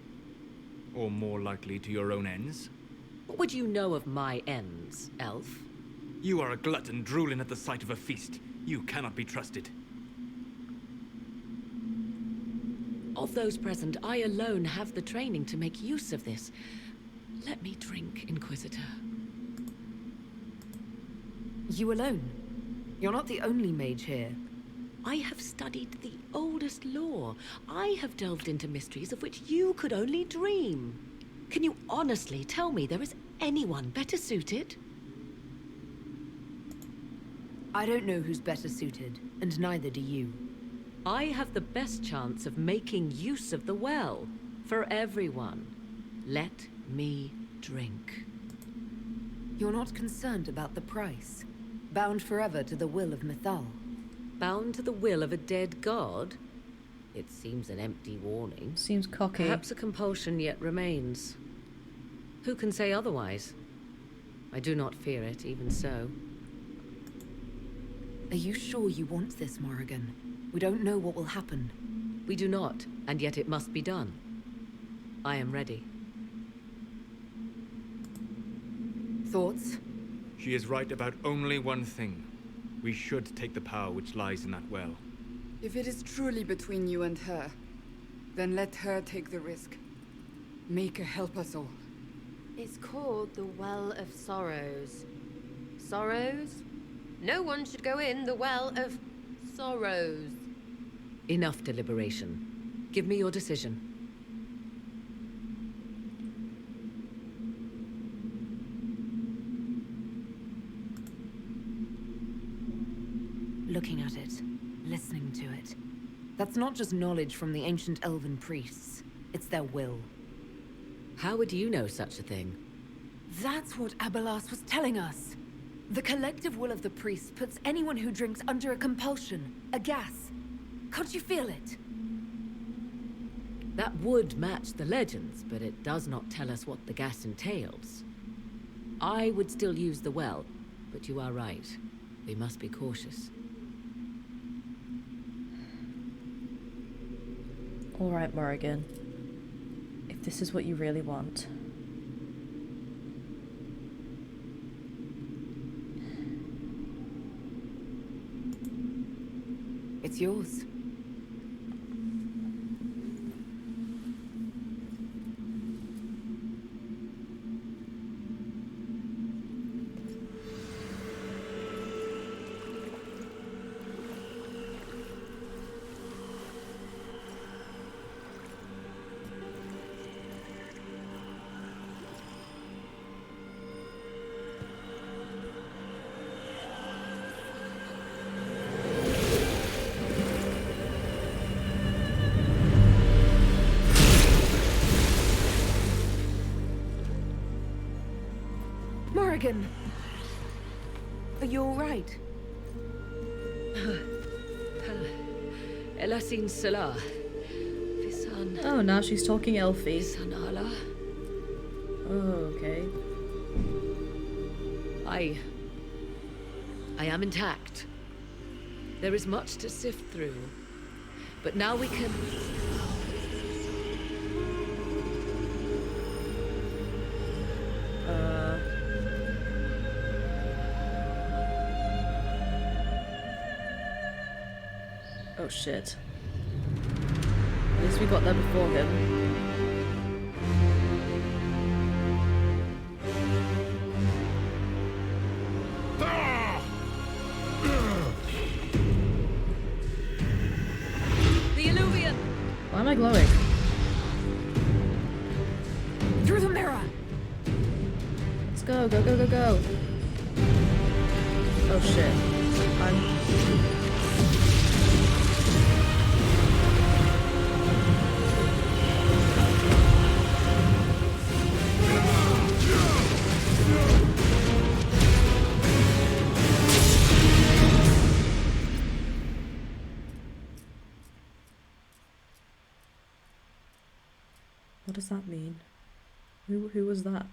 Or more likely to your own ends? What would you know of my ends, elf? You are a glutton drooling at the sight of a feast. You cannot be trusted. Of those present, I alone have the training to make use of this. Let me drink, Inquisitor. You alone? You're not the only mage here. I have studied the oldest lore. I have delved into mysteries of which you could only dream. Can you honestly tell me there is anyone better suited? I don't know who's better suited, and neither do you. I have the best chance of making use of the well. For everyone. Let me drink. You're not concerned about the price? Bound forever to the will of Mythal? Bound to the will of a dead god? It seems an empty warning. Seems cocky. Perhaps a compulsion yet remains. Who can say otherwise? I do not fear it, even so. Are you sure you want this, Morrigan? We don't know what will happen. We do not, and yet it must be done. I am ready. Thoughts? She is right about only one thing. We should take the power which lies in that well. If it is truly between you and her, then let her take the risk. Make her help us all. It's called the Well of Sorrows. Sorrows? No one should go in the Well of Sorrows. Enough deliberation. Give me your decision. Looking at it, listening to it. That's not just knowledge from the ancient elven priests. It's their will. How would you know such a thing? That's what Abelas was telling us. The collective will of the priests puts anyone who drinks under a compulsion, a gas. Can't you feel it? That would match the legends, but it does not tell us what the gas entails. I would still use the well, but you are right. We must be cautious. All right, Morrigan. If this is what you really want. It's yours. Morrigan! Are you alright? Elasin Salah. Visan. Oh, now she's talking Elfie. Visanala. Oh, okay. I am intact. There is much to sift through, but now we can... Oh shit. At least we got there before him. The Illuvian! Why am I glowing? Through the mirror! Let's go, go, go, go, go. Oh shit. What does that mean? Who was that?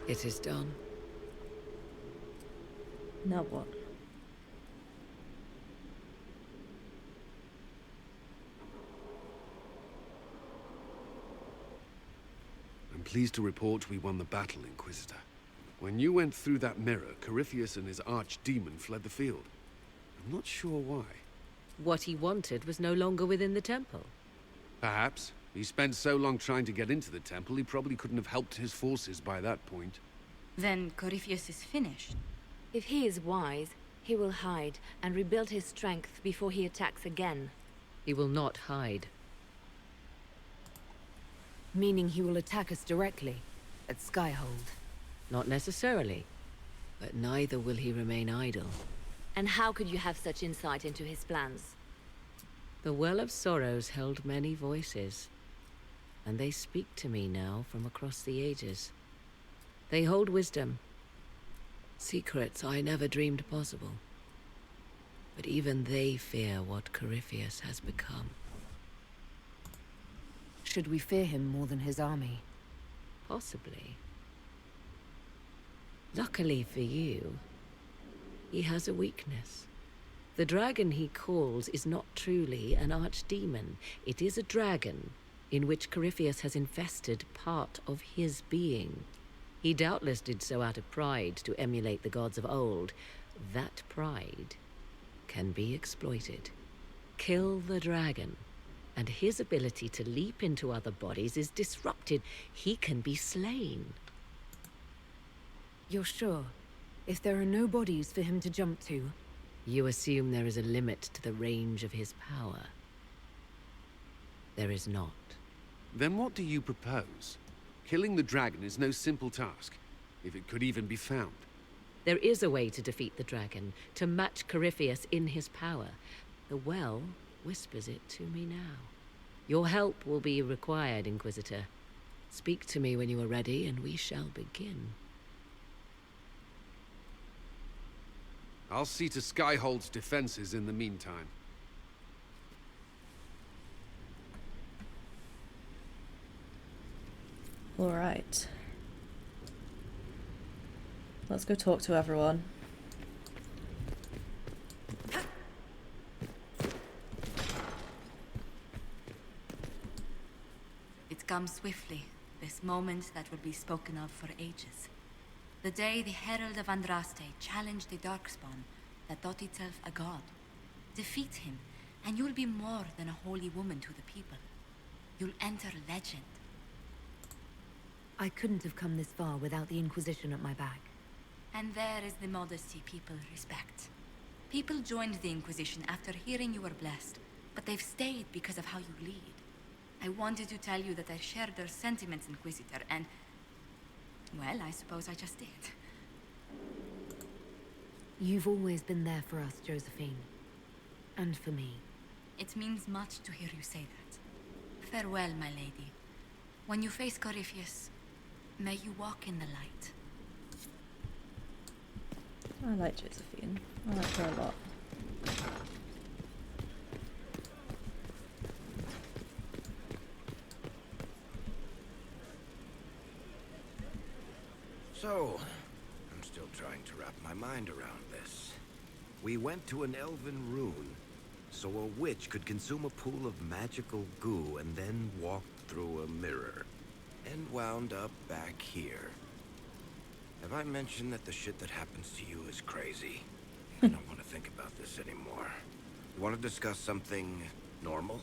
It is done. Now what? I'm pleased to report we won the battle, Inquisitor. When you went through that mirror, Corypheus and his archdemon fled the field. I'm not sure why. What he wanted was no longer within the temple. Perhaps. He spent so long trying to get into the temple, he probably couldn't have helped his forces by that point. Then Corypheus is finished. If he is wise, he will hide and rebuild his strength before he attacks again. He will not hide. Meaning he will attack us directly, at Skyhold. Not necessarily. But neither will he remain idle. And how could you have such insight into his plans? The Well of Sorrows held many voices, and they speak to me now from across the ages. They hold wisdom, secrets I never dreamed possible. But even they fear what Corypheus has become. Should we fear him more than his army? Possibly. Luckily for you, he has a weakness. The dragon he calls is not truly an archdemon. It is a dragon in which Corypheus has infested part of his being. He doubtless did so out of pride to emulate the gods of old. That pride can be exploited. Kill the dragon, and his ability to leap into other bodies is disrupted. He can be slain. You're sure? If there are no bodies for him to jump to? You assume there is a limit to the range of his power. There is not. Then what do you propose? Killing the dragon is no simple task, if it could even be found. There is a way to defeat the dragon, to match Corypheus in his power. The well whispers it to me now. Your help will be required, Inquisitor. Speak to me when you are ready, and we shall begin. I'll see to Skyhold's defenses in the meantime. Alright. Let's go talk to everyone. It comes swiftly, this moment that will be spoken of for ages. The day the Herald of Andraste challenged the Darkspawn that thought itself a god. Defeat him, and you'll be more than a holy woman to the people. You'll enter legend. I couldn't have come this far without the Inquisition at my back. And there is the modesty people respect. People joined the Inquisition after hearing you were blessed, but they've stayed because of how you lead. I wanted to tell you that I shared their sentiments, Inquisitor, and... well, I suppose I just did. You've always been there for us, Josephine. And for me. It means much to hear you say that. Farewell, my lady. When you face Corypheus, may you walk in the light. I like Josephine. I like her a lot. So, I'm still trying to wrap my mind around this. We went to an elven rune, so a witch could consume a pool of magical goo and then walk through a mirror. And wound up back here. Have I mentioned that the shit that happens to you is crazy? I don't want to think about this anymore. You want to discuss something normal?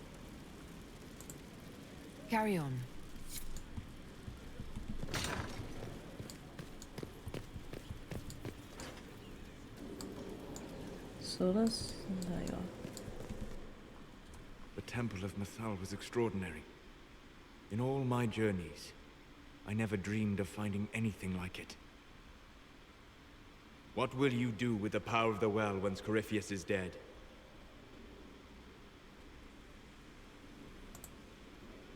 Carry on. Solus, and there you are. The Temple of Mythal was extraordinary. In all my journeys, I never dreamed of finding anything like it. What will you do with the power of the well once Corypheus is dead?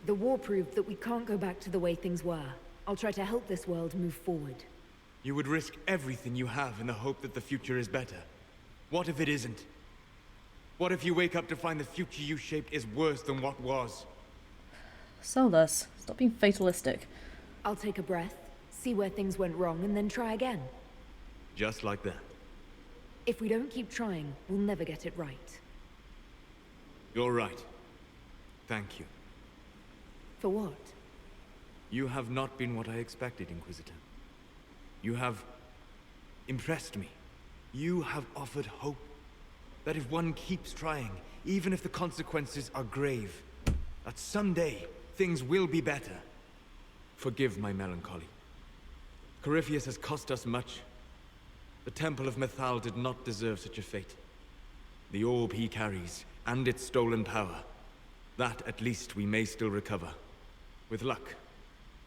The war proved that we can't go back to the way things were. I'll try to help this world move forward. You would risk everything you have in the hope that the future is better. What if it isn't? What if you wake up to find the future you shaped is worse than what was? Solus, stop being fatalistic. I'll take a breath, see where things went wrong, and then try again. Just like that. If we don't keep trying, we'll never get it right. You're right. Thank you. For what? You have not been what I expected, Inquisitor. You have impressed me. You have offered hope. That if one keeps trying, even if the consequences are grave, that someday things will be better. Forgive my melancholy. Corypheus has cost us much. The Temple of Mythal did not deserve such a fate. The orb he carries, and its stolen power, that at least we may still recover. With luck,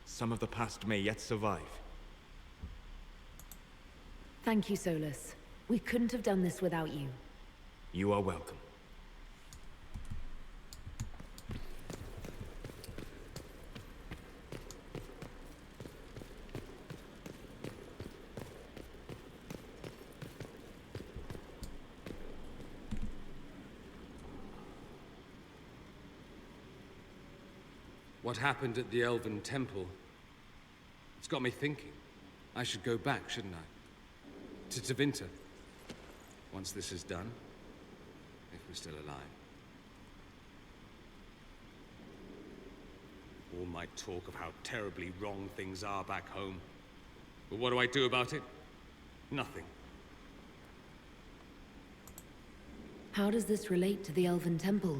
some of the past may yet survive. Thank you, Solus. We couldn't have done this without you. You are welcome. What happened at the Elven Temple? It's got me thinking. I should go back, shouldn't I? To Tevinter. Once this is done. If we're still alive. All my talk of how terribly wrong things are back home. But what do I do about it? Nothing. How does this relate to the Elven Temple?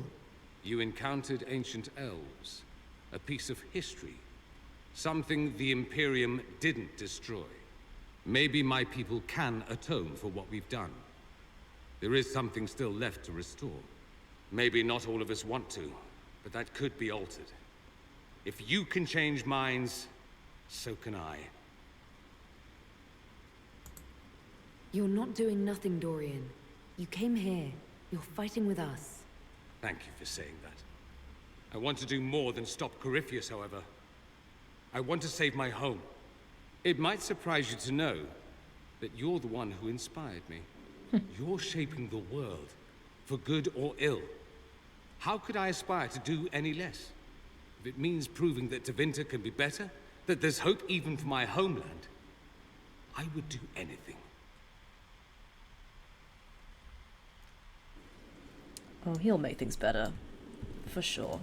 You encountered ancient elves. A piece of history. Something the Imperium didn't destroy. Maybe my people can atone for what we've done. There is something still left to restore. Maybe not all of us want to, but that could be altered. If you can change minds, so can I. You're not doing nothing, Dorian. You came here. You're fighting with us. Thank you for saying that. I want to do more than stop Corypheus, however. I want to save my home. It might surprise you to know that you're the one who inspired me. You're shaping the world, for good or ill. How could I aspire to do any less? If it means proving that Tevinter can be better, that there's hope even for my homeland, I would do anything. Oh, he'll make things better. For sure.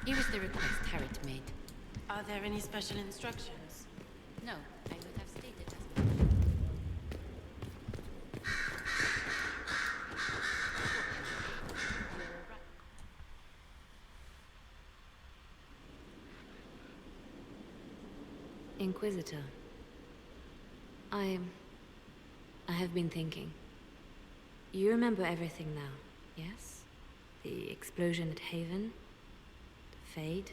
Here is the request Harriet made. Are there any special instructions? No, I would have stated as much. Inquisitor. I have been thinking. You remember everything now, yes? The explosion at Haven, the Fade,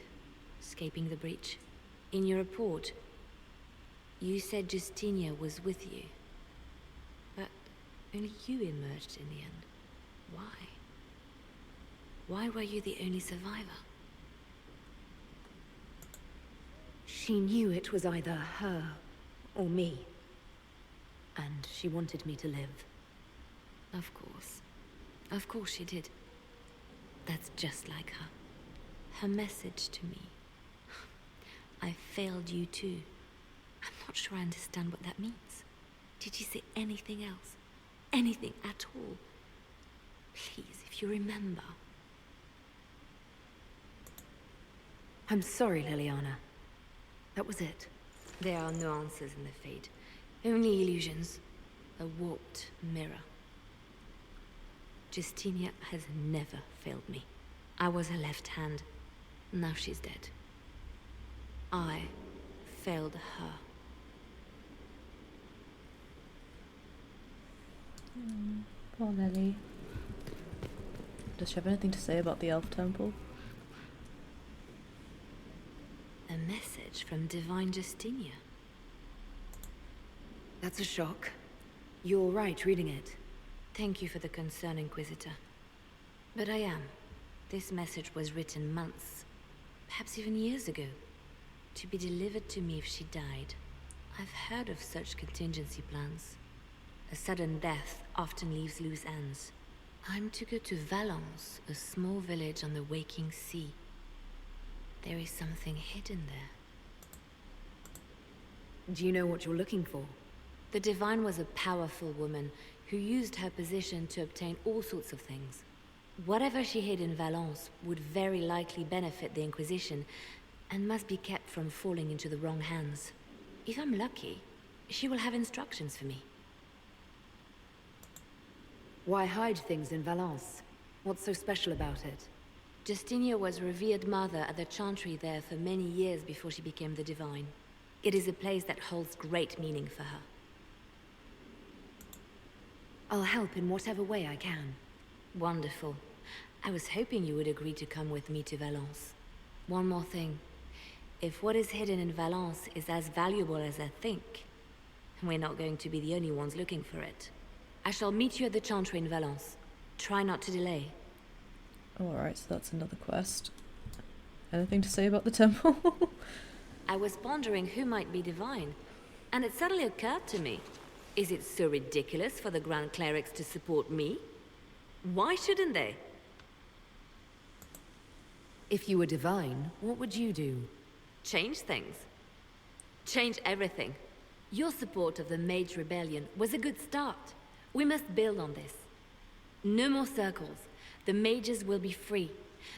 escaping the breach. In your report, you said Justinia was with you. But only you emerged in the end. Why? Why were you the only survivor? She knew it was either her or me. And she wanted me to live. Of course. Of course she did. That's just like her. Her message to me. I failed you too. I'm not sure I understand what that means. Did you say anything else? Anything at all? Please, if you remember. I'm sorry, Liliana. That was it. There are no answers in the Fade. Only illusions. A warped mirror. Justinia has never failed me. I was her left hand. Now she's dead. I failed her. Poor Lily. Does she have anything to say about the Elf Temple? A message from Divine Justinia. That's a shock. You're right reading it. Thank you for the concern, Inquisitor. But I am. This message was written months, perhaps even years ago, to be delivered to me if she died. I've heard of such contingency plans. A sudden death often leaves loose ends. I'm to go to Valence, a small village on the waking sea. There is something hidden there. Do you know what you're looking for? The Divine was a powerful woman who used her position to obtain all sorts of things. Whatever she hid in Valence would very likely benefit the Inquisition and must be kept from falling into the wrong hands. If I'm lucky, she will have instructions for me. Why hide things in Valence? What's so special about it? Justinia was revered mother at the Chantry there for many years before she became the Divine. It is a place that holds great meaning for her. I'll help in whatever way I can. Wonderful. I was hoping you would agree to come with me to Valence. One more thing. If what is hidden in Valence is as valuable as I think, we're not going to be the only ones looking for it. I shall meet you at the Chantry in Valence. Try not to delay. Alright, so that's another quest. Anything to say about the temple? I was pondering who might be Divine, and it suddenly occurred to me. Is it so ridiculous for the Grand Clerics to support me? Why shouldn't they? If you were Divine, what would you do? Change things. Change everything. Your support of the Mage Rebellion was a good start. We must build on this. No more circles. The mages will be free.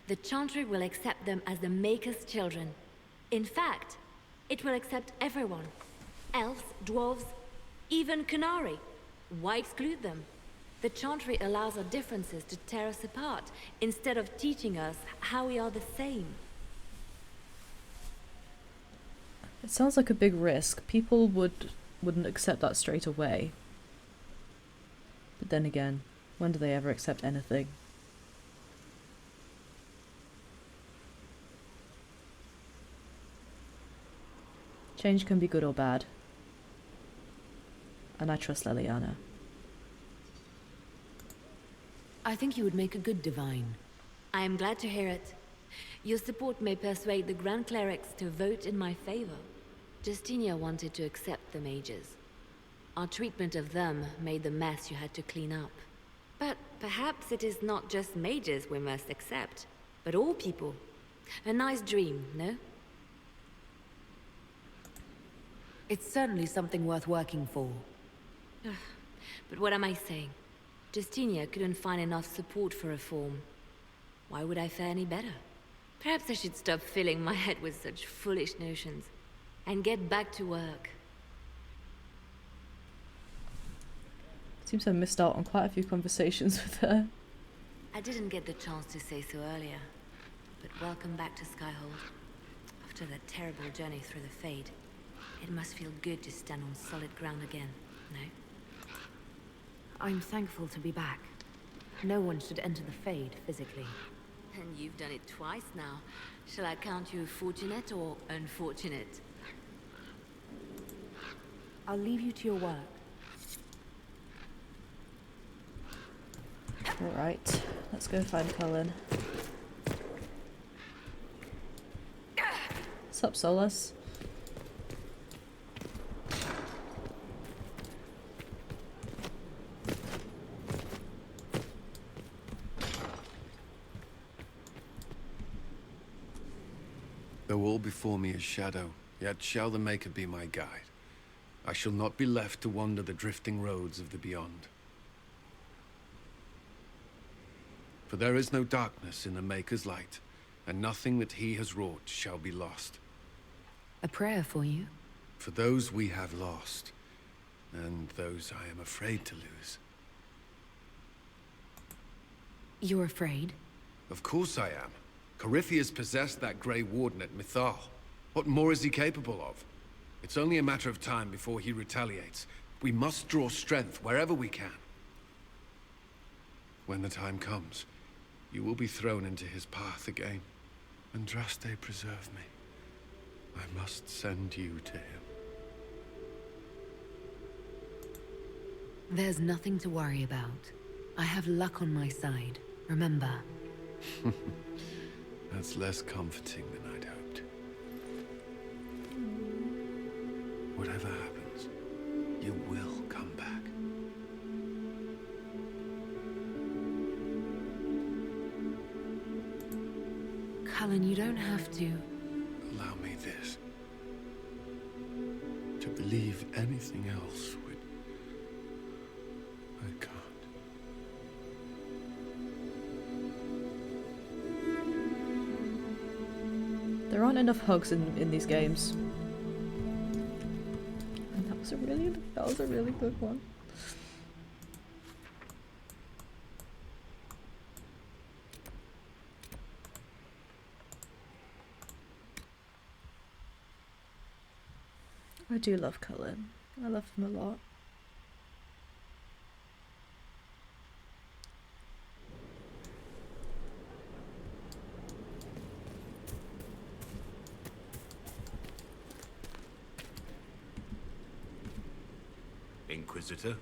The Chantry will accept them as the Maker's children. In fact, it will accept everyone. Elves, dwarves, even Canary. Why exclude them? The Chantry allows our differences to tear us apart, instead of teaching us how we are the same. It sounds like a big risk. People wouldn't accept that straight away. But then again, when do they ever accept anything? Change can be good or bad. And I trust Liliana. I think you would make a good Divine. I am glad to hear it. Your support may persuade the Grand Clerics to vote in my favor. Justinia wanted to accept the mages. Our treatment of them made the mess you had to clean up. But perhaps it is not just mages we must accept, but all people. A nice dream, no? It's certainly something worth working for. But what am I saying? Justinia couldn't find enough support for reform. Why would I fare any better? Perhaps I should stop filling my head with such foolish notions and get back to work. Seems I missed out on quite a few conversations with her. I didn't get the chance to say so earlier, but welcome back to Skyhold. After that terrible journey through the Fade, it must feel good to stand on solid ground again, no? I'm thankful to be back. No one should enter the Fade physically. And you've done it twice now. Shall I count you fortunate or unfortunate? I'll leave you to your work. Alright, let's go find Cullen. What's up, Solus? Though all before me is shadow, yet shall the Maker be my guide. I shall not be left to wander the drifting roads of the beyond. For there is no darkness in the Maker's light, and nothing that he has wrought shall be lost. A prayer for you? For those we have lost, and those I am afraid to lose. You're afraid? Of course I am. Corypheus possessed that Grey Warden at Mythal. What more is he capable of? It's only a matter of time before he retaliates. We must draw strength wherever we can. When the time comes, you will be thrown into his path again. Andraste, preserve me. I must send you to him. There's nothing to worry about. I have luck on my side, remember. That's less comforting than I'd hoped. Whatever happens, you will come back. Cullen, you don't have to. Allow me this. To believe anything else would... I can't. There aren't enough hugs in these games. And that was a really good one. I do love Cullen. I love him a lot. Inquisitor?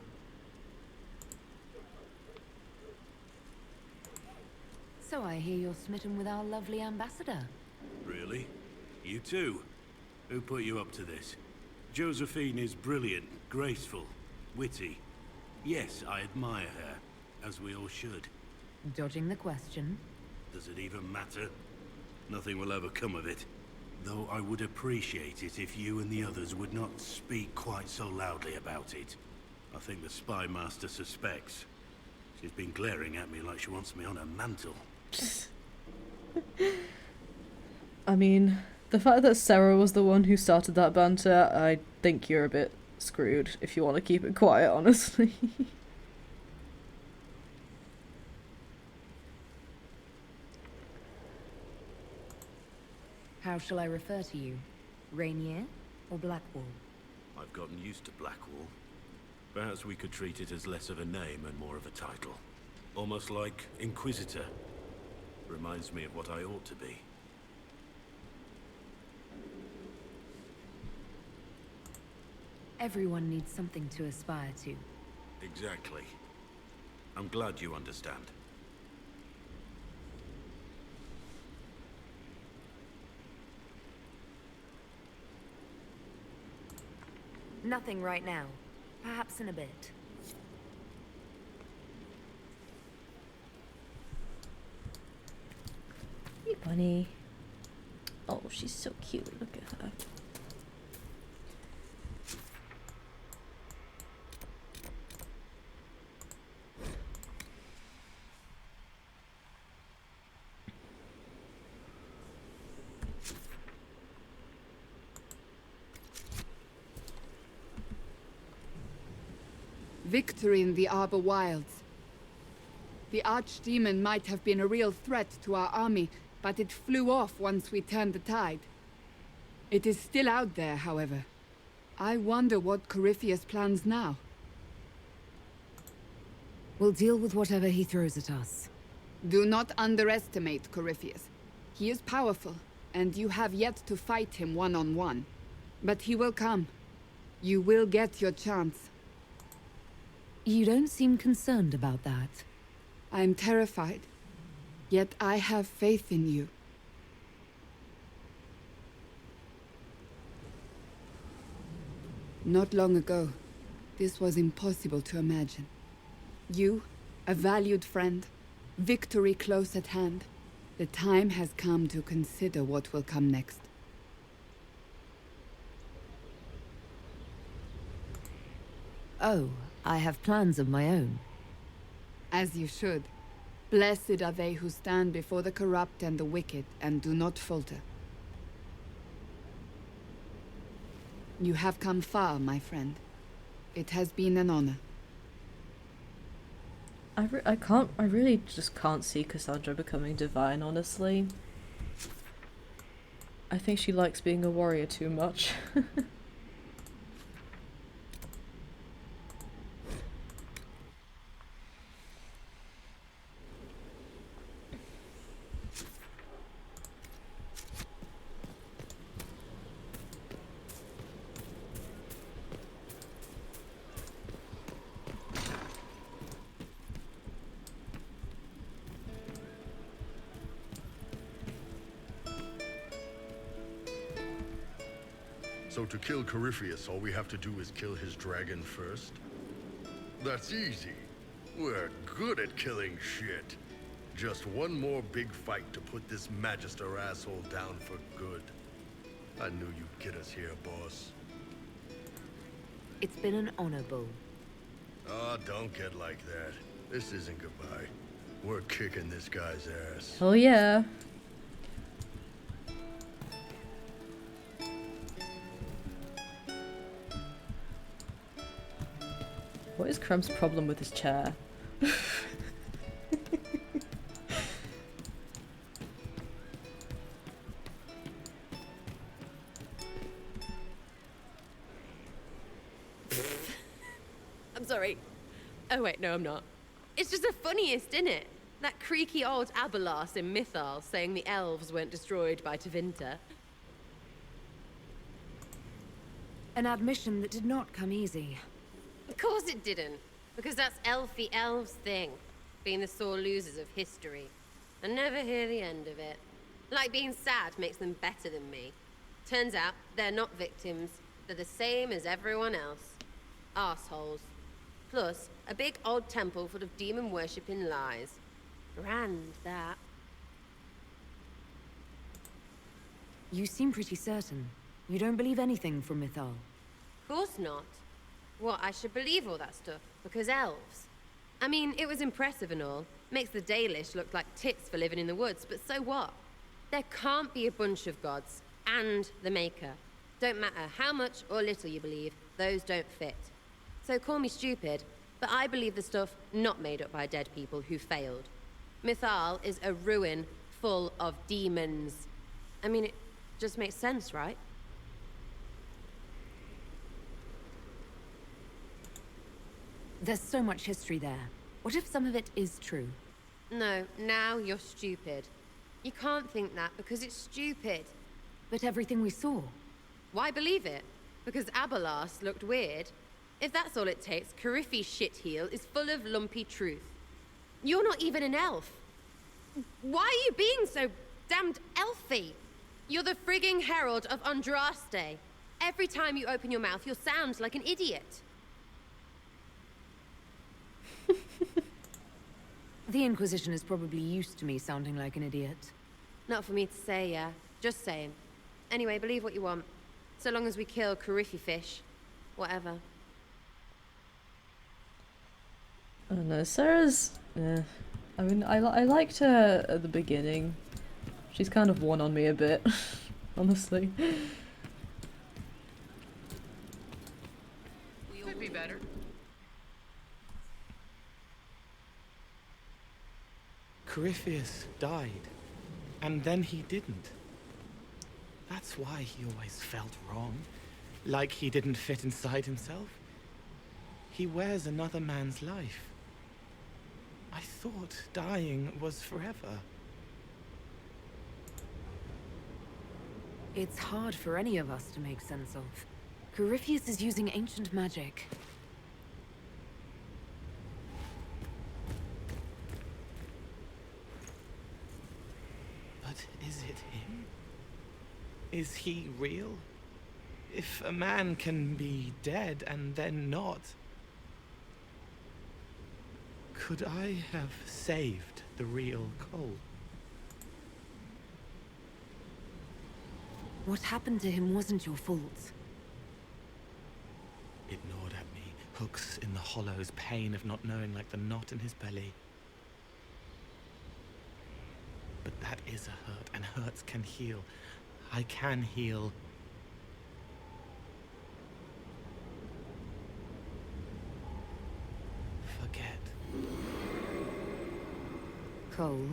So I hear you're smitten with our lovely ambassador. Really? You too? Who put you up to this? Josephine is brilliant, graceful, witty. Yes, I admire her, as we all should. Dodging the question. Does it even matter? Nothing will ever come of it. Though I would appreciate it if you and the others would not speak quite so loudly about it. I think the spy master suspects. She's been glaring at me like she wants me on her mantle. I mean, the fact that Sarah was the one who started that banter, I think you're a bit screwed if you want to keep it quiet, honestly. How shall I refer to you? Rainier or Blackwall? I've gotten used to Blackwall. Perhaps we could treat it as less of a name and more of a title. Almost like Inquisitor. Reminds me of what I ought to be. Everyone needs something to aspire to. Exactly. I'm glad you understand. Nothing right now. Perhaps in a bit. Hey, bunny. Oh, she's so cute. Look at her. Victory in the Arbor Wilds. The Archdemon might have been a real threat to our army, but it flew off once we turned the tide. It is still out there, however. I wonder what Corypheus plans now. We'll deal with whatever he throws at us. Do not underestimate Corypheus. He is powerful, and you have yet to fight him one-on-one. But he will come. You will get your chance. You don't seem concerned about that. I am terrified. Yet I have faith in you. Not long ago, this was impossible to imagine. You, a valued friend, victory close at hand. The time has come to consider what will come next. Oh, I have plans of my own. As you should. Blessed are they who stand before the corrupt and the wicked, and do not falter. You have come far, my friend. It has been an honor. I really just can't see Cassandra becoming divine, honestly. I think she likes being a warrior too much. So to kill Corypheus, all we have to do is kill his dragon first? That's easy. We're good at killing shit. Just one more big fight to put this Magister asshole down for good. I knew you'd get us here, boss. It's been an honor, Bull. Ah, don't get like that. This isn't goodbye. We're kicking this guy's ass. Oh yeah. What is Crumb's problem with his chair? I'm sorry. Oh wait, no I'm not. It's just the funniest, isn't it? That creaky old Abelas in Mythal saying the elves weren't destroyed by Tevinter. An admission that did not come easy. Of course it didn't, because that's elfy elves thing, being the sore losers of history. I never hear the end of it. Like being sad makes them better than me. Turns out they're not victims, they're the same as everyone else. Arseholes. Plus, a big old temple full of demon-worshipping lies. Grand, that. You seem pretty certain. You don't believe anything from Mythal. Of course not. What, I should believe all that stuff? Because elves? I mean, it was impressive and all. Makes the Dalish look like tits for living in the woods, but so what? There can't be a bunch of gods, and the Maker. Don't matter how much or little you believe, those don't fit. So call me stupid, but I believe the stuff not made up by dead people who failed. Mythal is a ruin full of demons. I mean, it just makes sense, right? There's so much history there. What if some of it is true? No, now you're stupid. You can't think that because it's stupid. But everything we saw. Why believe it? Because Abelas looked weird? If that's all it takes, Coryphe's shitheel is full of lumpy truth. You're not even an elf. Why are you being so damned elfy? You're the frigging herald of Andraste. Every time you open your mouth, you'll sound like an idiot. The Inquisition is probably used to me sounding like an idiot. Not for me to say, yeah. Just saying. Anyway, believe what you want. So long as we kill Coryphe fish. Whatever. I don't know, Sarah's... I mean, I liked her at the beginning. She's kind of worn on me a bit, honestly. Could be better. Corypheus died, and then he didn't. That's why he always felt wrong, like he didn't fit inside himself. He wears another man's life. I thought dying was forever. It's hard for any of us to make sense of. Corypheus is using ancient magic. But is it him? Is he real? If a man can be dead and then not, could I have saved the real Cole? What happened to him wasn't your fault. It gnawed at me, hooks in the hollows, pain of not knowing like the knot in his belly. But that is a hurt, and hurts can heal. I can heal. Forget. Cole?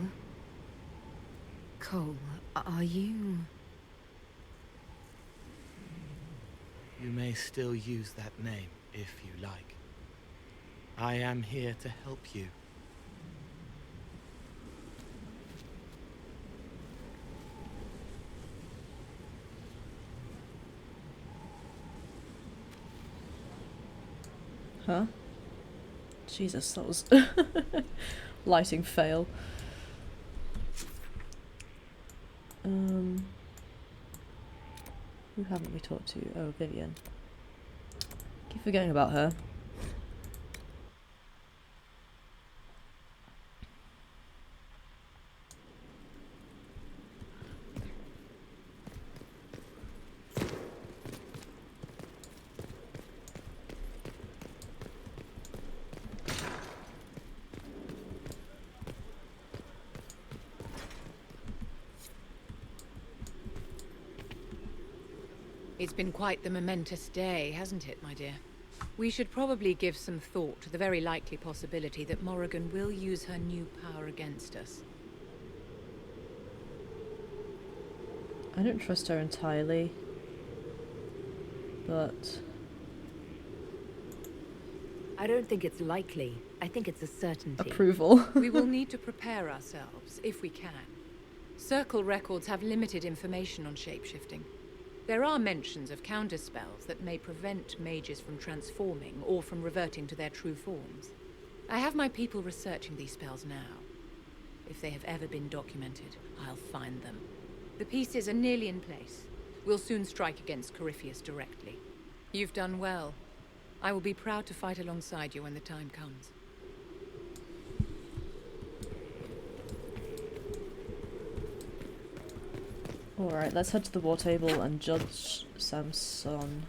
Cole, are you... You may still use that name, if you like. I am here to help you. Huh? Jesus, that was lighting fail. Who haven't we talked to? Oh, Vivian. Keep forgetting about her. It's been quite the momentous day, hasn't it, my dear? We should probably give some thought to the very likely possibility that Morrigan will use her new power against us. I don't trust her entirely, but... I don't think it's likely. I think it's a certainty. Approval. We will need to prepare ourselves, if we can. Circle records have limited information on shapeshifting. There are mentions of counterspells that may prevent mages from transforming or from reverting to their true forms. I have my people researching these spells now. If they have ever been documented, I'll find them. The pieces are nearly in place. We'll soon strike against Corypheus directly. You've done well. I will be proud to fight alongside you when the time comes. Alright, let's head to the war table and judge Samson.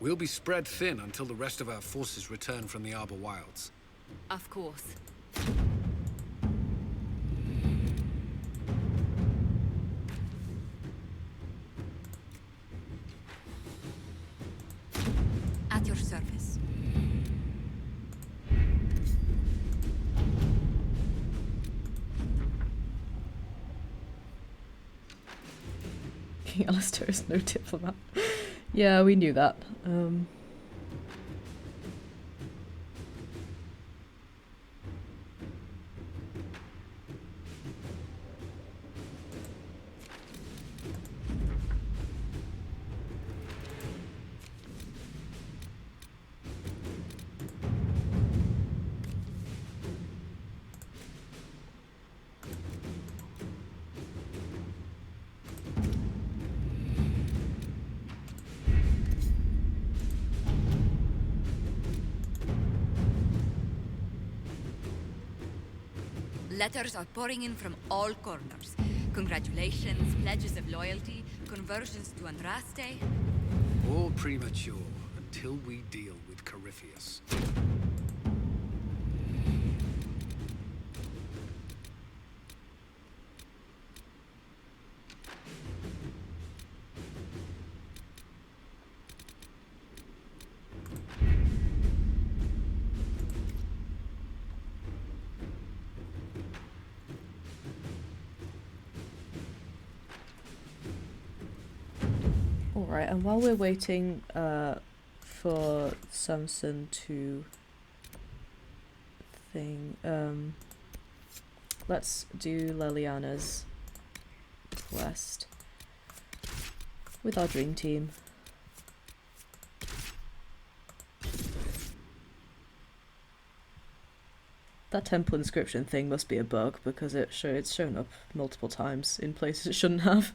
We'll be spread thin until the rest of our forces return from the Arbor Wilds. Of course. At your service. King Alistair is no diplomat. Yeah, we knew that. Letters are pouring in from all corners. Congratulations, pledges of loyalty, conversions to Andraste. All premature until we deal with Corypheus. Alright, and while we're waiting for Samson to let's do Leliana's quest with our dream team. That temple inscription thing must be a bug because it's shown up multiple times in places it shouldn't have.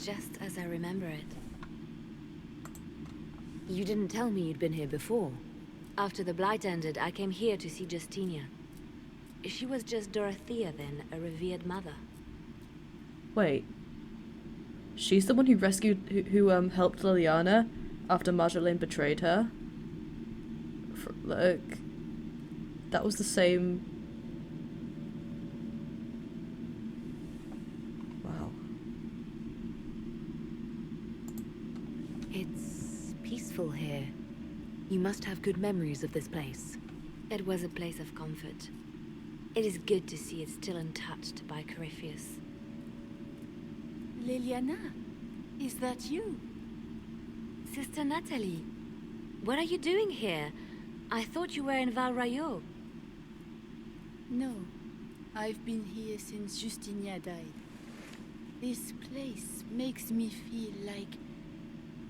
Just as I remember it. You didn't tell me you'd been here before. After the Blight ended, I came here to see Justinia. She was just Dorothea then, a revered mother. Wait. She's the one who rescued, who helped Leliana after Marjolaine betrayed her? Like, that was the same... It's peaceful here. You must have good memories of this place. It was a place of comfort. It is good to see it still untouched by Corypheus. Leliana, is that you? Sister Natalie, what are you doing here? I thought you were in Val Rayo. No, I've been here since Justinia died. This place makes me feel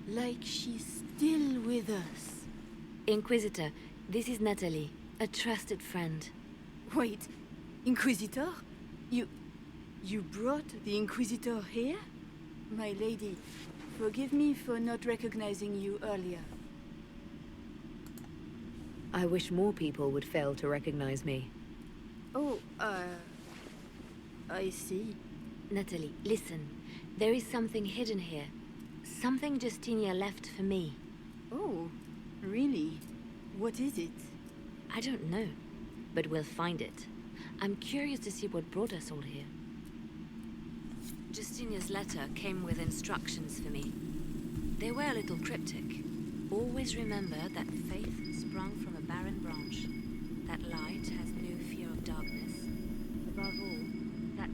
like she's still with us. Inquisitor, this is Natalie, a trusted friend. Wait, Inquisitor? You brought the Inquisitor here? My lady, forgive me for not recognizing you earlier. I wish more people would fail to recognize me. Oh, I see. Natalie, listen. There is something hidden here. Something Justinia left for me. Oh, really? What is it? I don't know, but we'll find it. I'm curious to see what brought us all here. Justinia's letter came with instructions for me. They were a little cryptic. Always remember that faith sprung from a barren branch. That light has no fear of darkness. Above all, that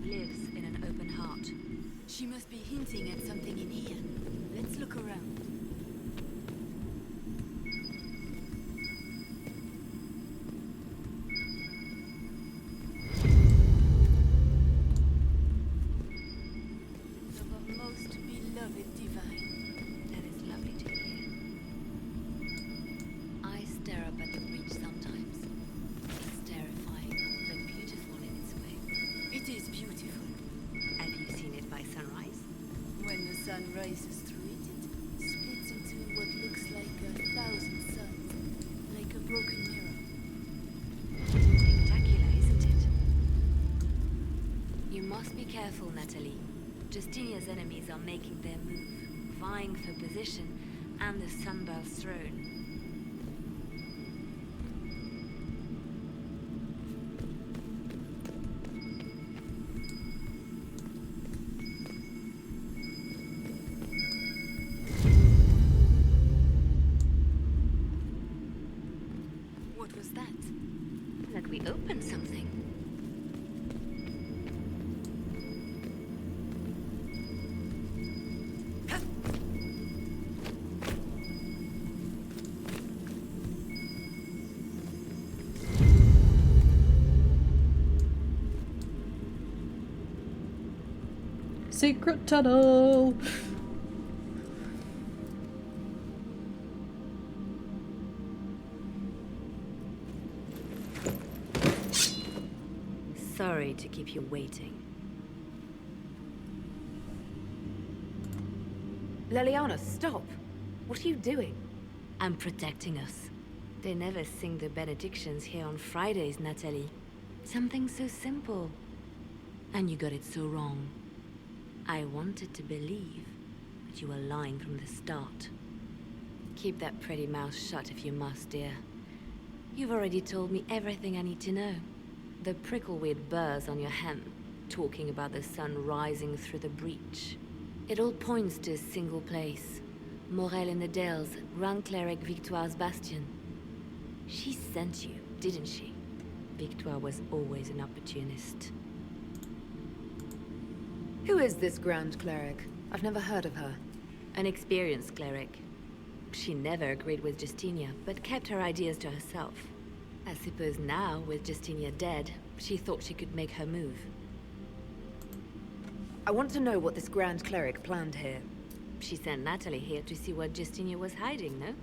lives in an open heart. She must be hinting at something in here. Let's look around. Of our most beloved divine. That is lovely to hear. I stare up at the breach sometimes. It's terrifying, but beautiful in its way. It is beautiful. Have you seen it by sunrise? When the sun rises through it, it splits into what looks like 1,000 suns, like a broken mirror. Spectacular, isn't it? You must be careful, Natalie. Justinia's enemies are making their move, vying for position and the Sunburst throne. What was that? That we opened something. Secret tunnel! Sorry to keep you waiting. Leliana, stop! What are you doing? I'm protecting us. They never sing the benedictions here on Fridays, Natalie. Something so simple. And you got it so wrong. I wanted to believe, but you were lying from the start. Keep that pretty mouth shut if you must, dear. You've already told me everything I need to know. The prickleweed burrs on your hem, talking about the sun rising through the breach. It all points to a single place. Morel in the Dales, Grand Cleric Victoire's bastion. She sent you, didn't she? Victoire was always an opportunist. Who is this Grand Cleric? I've never heard of her. An experienced cleric. She never agreed with Justinia, but kept her ideas to herself. I suppose now, with Justinia dead, she thought she could make her move. I want to know what this Grand Cleric planned here. She sent Natalie here to see what Justinia was hiding, no?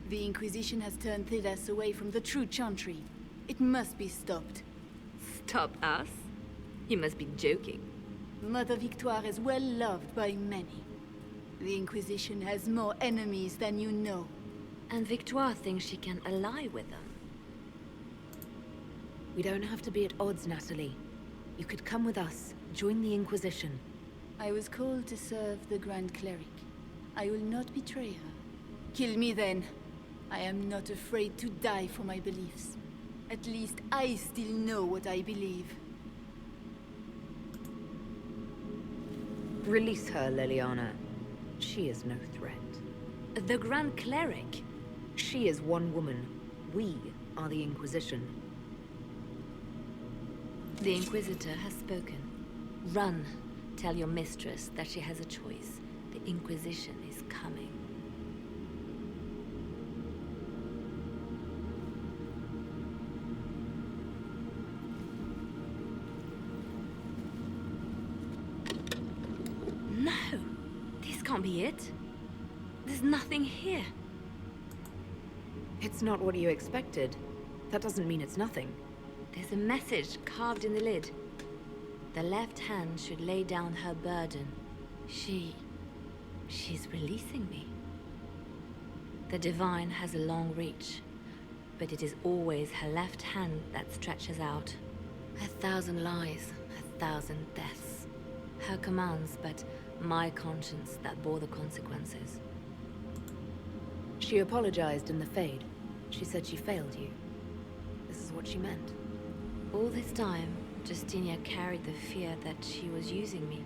The Inquisition has turned Thilas away from the true Chantry. It must be stopped. Stop us? You must be joking. Mother Victoire is well loved by many. The Inquisition has more enemies than you know. And Victoire thinks she can ally with them. We don't have to be at odds, Natalie. You could come with us, join the Inquisition. I was called to serve the Grand Cleric. I will not betray her. Kill me then. I am not afraid to die for my beliefs. At least I still know what I believe. Release her, Leliana. She is no threat. The Grand Cleric? She is one woman. We are the Inquisition. The Inquisitor has spoken. Run. Tell your mistress that she has a choice. The Inquisition is coming. No! This can't be it. There's nothing here. It's not what you expected. That doesn't mean it's nothing. There's a message carved in the lid. The left hand should lay down her burden. She's releasing me. The Divine has a long reach, but it is always her left hand that stretches out. 1,000 lies, 1,000 deaths. Her commands, but my conscience that bore the consequences. She apologized in the Fade. She said she failed you. This is what she meant. All this time, Justinia carried the fear that she was using me.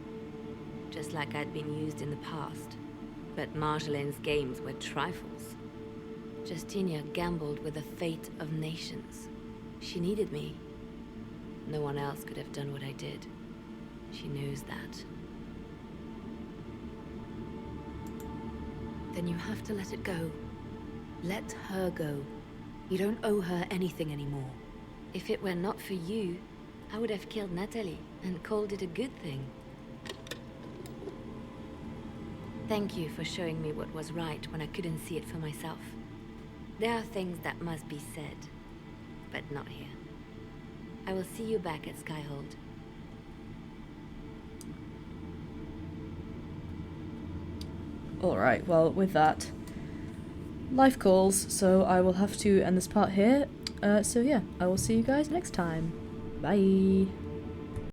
Just like I'd been used in the past. But Marjolaine's games were trifles. Justinia gambled with the fate of nations. She needed me. No one else could have done what I did. She knows that. Then you have to let it go. Let her go. You don't owe her anything anymore. If it were not for you, I would have killed Natalie and called it a good thing. Thank you for showing me what was right when I couldn't see it for myself. There are things that must be said, but not here. I will see you back at Skyhold. Alright, well, with that, life calls, so I will have to end this part here. So yeah, I will see you guys next time. Bye!